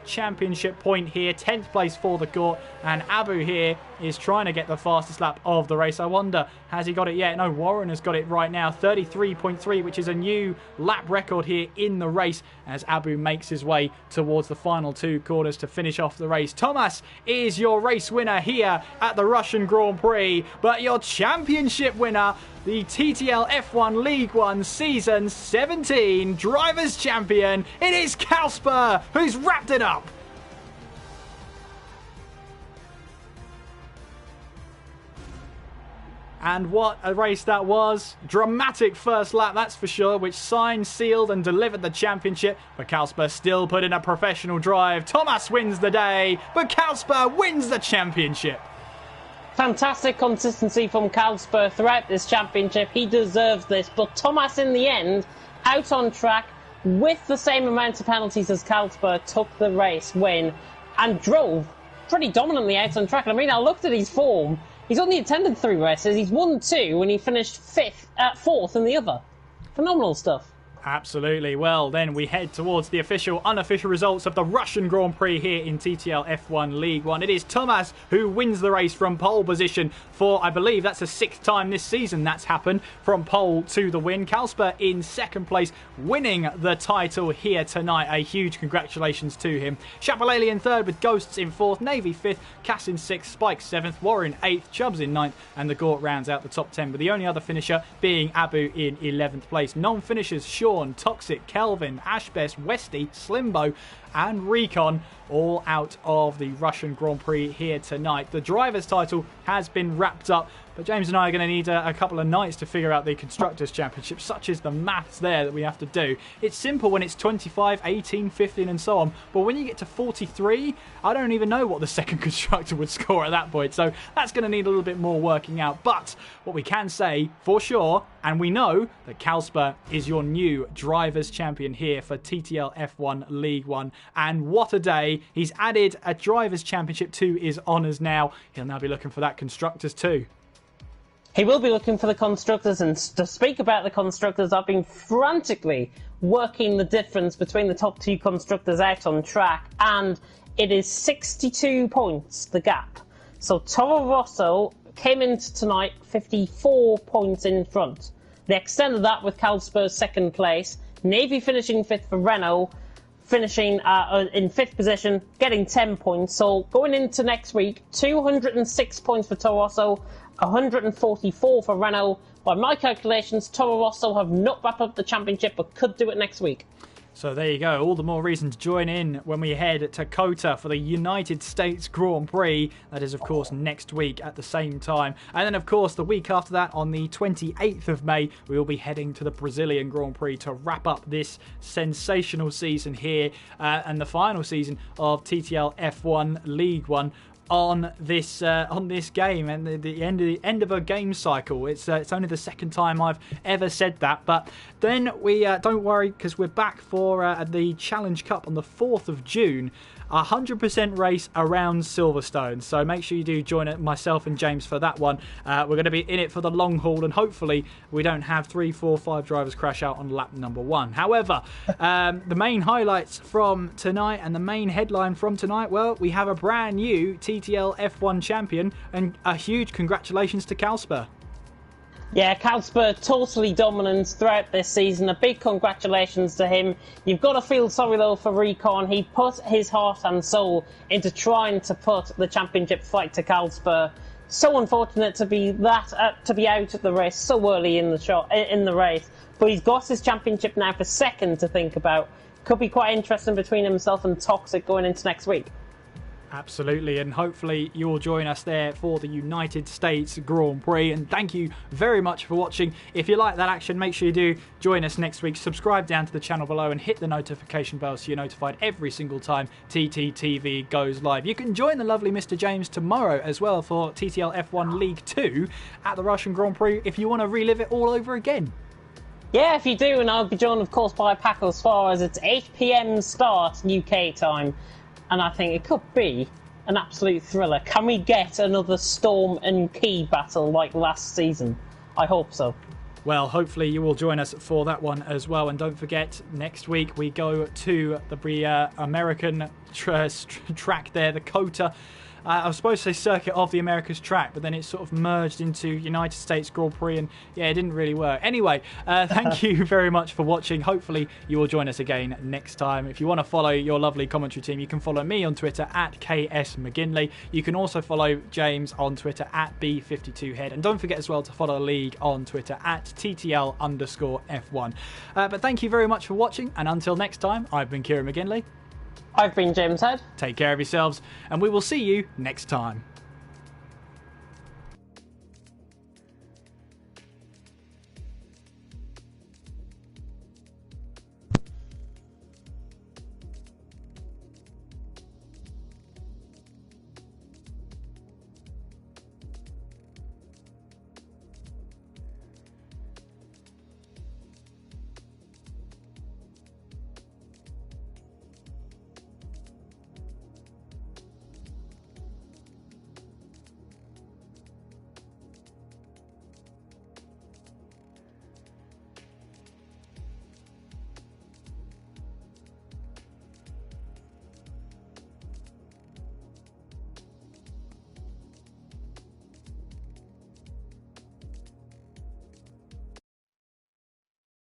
[SPEAKER 1] championship point here, 10th place for the Gort, and Abu here is trying to get the fastest lap of the race. I wonder, has he got it yet? No, Warren has got it right now, 33.3, which is a new lap record here in the race as Abu makes his way towards the final 2 corners to finish off the race. Thomas is your race winner here at the Russian Grand Prix, but your championship winner, the TTL F1 League 1 Season 17 Drivers' Champion, it is Kalsper who's wrapped it up. And what a race that was. Dramatic first lap, that's for sure, which signed, sealed and delivered the championship. But Kalsper still put in a professional drive. Thomas wins the day, but Kalsper wins the championship.
[SPEAKER 2] Fantastic consistency from Kalsper throughout this championship. He deserves this, but Thomas in the end, out on track with the same amount of penalties as Kalsper, took the race win and drove pretty dominantly out on track. I mean, I looked at his form. He's only attended 3 races. He's won 2 and he finished 4th in the other. Phenomenal stuff.
[SPEAKER 1] Absolutely. Well, then we head towards the official, unofficial results of the Russian Grand Prix here in TTL F1 League 1. It is Thomas who wins the race from pole position for, I believe, that's the 6th time this season that's happened, from pole to the win. Kalsper in 2nd place, winning the title here tonight. A huge congratulations to him. Shapalele in 3rd with Ghosts in 4th, Navy 5th, Cass in 6th, Spike 7th, Warren 8th, Chubbs in 9th, and the Gort rounds out the top 10, with the only other finisher being Abu in 11th place. Non-finishers, Sean, Toxic, Kelvin, Ashbest, Westy, Slimbo and Recon all out of the Russian Grand Prix here tonight. The driver's title has been wrapped up, but James and I are going to need a couple of nights to figure out the Constructors' Championship. Such is the maths there that we have to do. It's simple when it's 25, 18, 15 and so on, but when you get to 43, I don't even know what the second constructor would score at that point, so that's going to need a little bit more working out. But what we can say for sure, and we know, that Kalsper is your new Drivers' Champion here for TTL F1 League 1, and what a day. He's added a Drivers' Championship to his honours now. He'll now be looking for that Constructors too.
[SPEAKER 2] He will be looking for the Constructors, and to speak about the Constructors, I've been frantically working the difference between the top 2 Constructors out on track, and it is 62 points, the gap. So Toro Rosso came into tonight 54 points in front. They extended that with Kalsper's 2nd place, Navy finishing 5th for Renault, finishing in 5th position, getting 10 points. So going into next week, 206 points for Toro Rosso, 144 for Renault. By my calculations, Toro Rosso have not wrapped up the championship, but could do it next week.
[SPEAKER 1] So there you go. All the more reason to join in when we head to COTA for the United States Grand Prix. That is, of course, next week at the same time. And then, of course, the week after that, on the 28th of May, we will be heading to the Brazilian Grand Prix to wrap up this sensational season here and the final season of TTL F1 League 1. On this game and the end of a game cycle. It's only the 2nd time I've ever said that, but then we don't worry, because we're back for the Challenge Cup on the 4th of June. 100% race around Silverstone, so make sure you do join it, myself and James, for that one. We're going to be in it for the long haul, and hopefully we don't have 3, 4, 5 drivers crash out on lap number 1. However, the main highlights from tonight and the main headline from tonight, well, we have a brand new TTL F1 champion, and a huge congratulations to Kalsper.
[SPEAKER 2] Yeah, Kalsper totally dominant throughout this season. A big congratulations to him. You've got to feel sorry though for Recon. He put his heart and soul into trying to put the championship fight to Kalsper. So unfortunate to be out of the race so early in the race. But he's got his championship now for 2nd to think about. Could be quite interesting between himself and Toxic going into next week.
[SPEAKER 1] Absolutely, and hopefully you'll join us there for the United States Grand Prix. And thank you very much for watching. If you like that action, make sure you do join us next week. Subscribe down to the channel below and hit the notification bell so you're notified every single time TTTV goes live. You can join the lovely Mr. James tomorrow as well for TTL F1 League 2 at the Russian Grand Prix if you want to relive it all over again.
[SPEAKER 2] Yeah, if you do, and I'll be joined, of course, by Paco as far as it's 8 PM start UK time. And I think it could be an absolute thriller. Can we get another Storm and Key battle like last season? I hope so.
[SPEAKER 1] Well, hopefully you will join us for that one as well. And don't forget, next week we go to the American track there, the COTA. I was supposed to say Circuit of the Americas track, but then it sort of merged into United States Grand Prix, and yeah, it didn't really work. Anyway, thank you very much for watching. Hopefully you will join us again next time. If you want to follow your lovely commentary team, you can follow me on Twitter at KS McGinley. You can also follow James on Twitter at B52Head. And don't forget as well to follow the league on Twitter at TTL_F1. But thank you very much for watching, and until next time, I've been Kieran McGinley.
[SPEAKER 2] I've been James Head.
[SPEAKER 1] Take care of yourselves, and we will see you next time.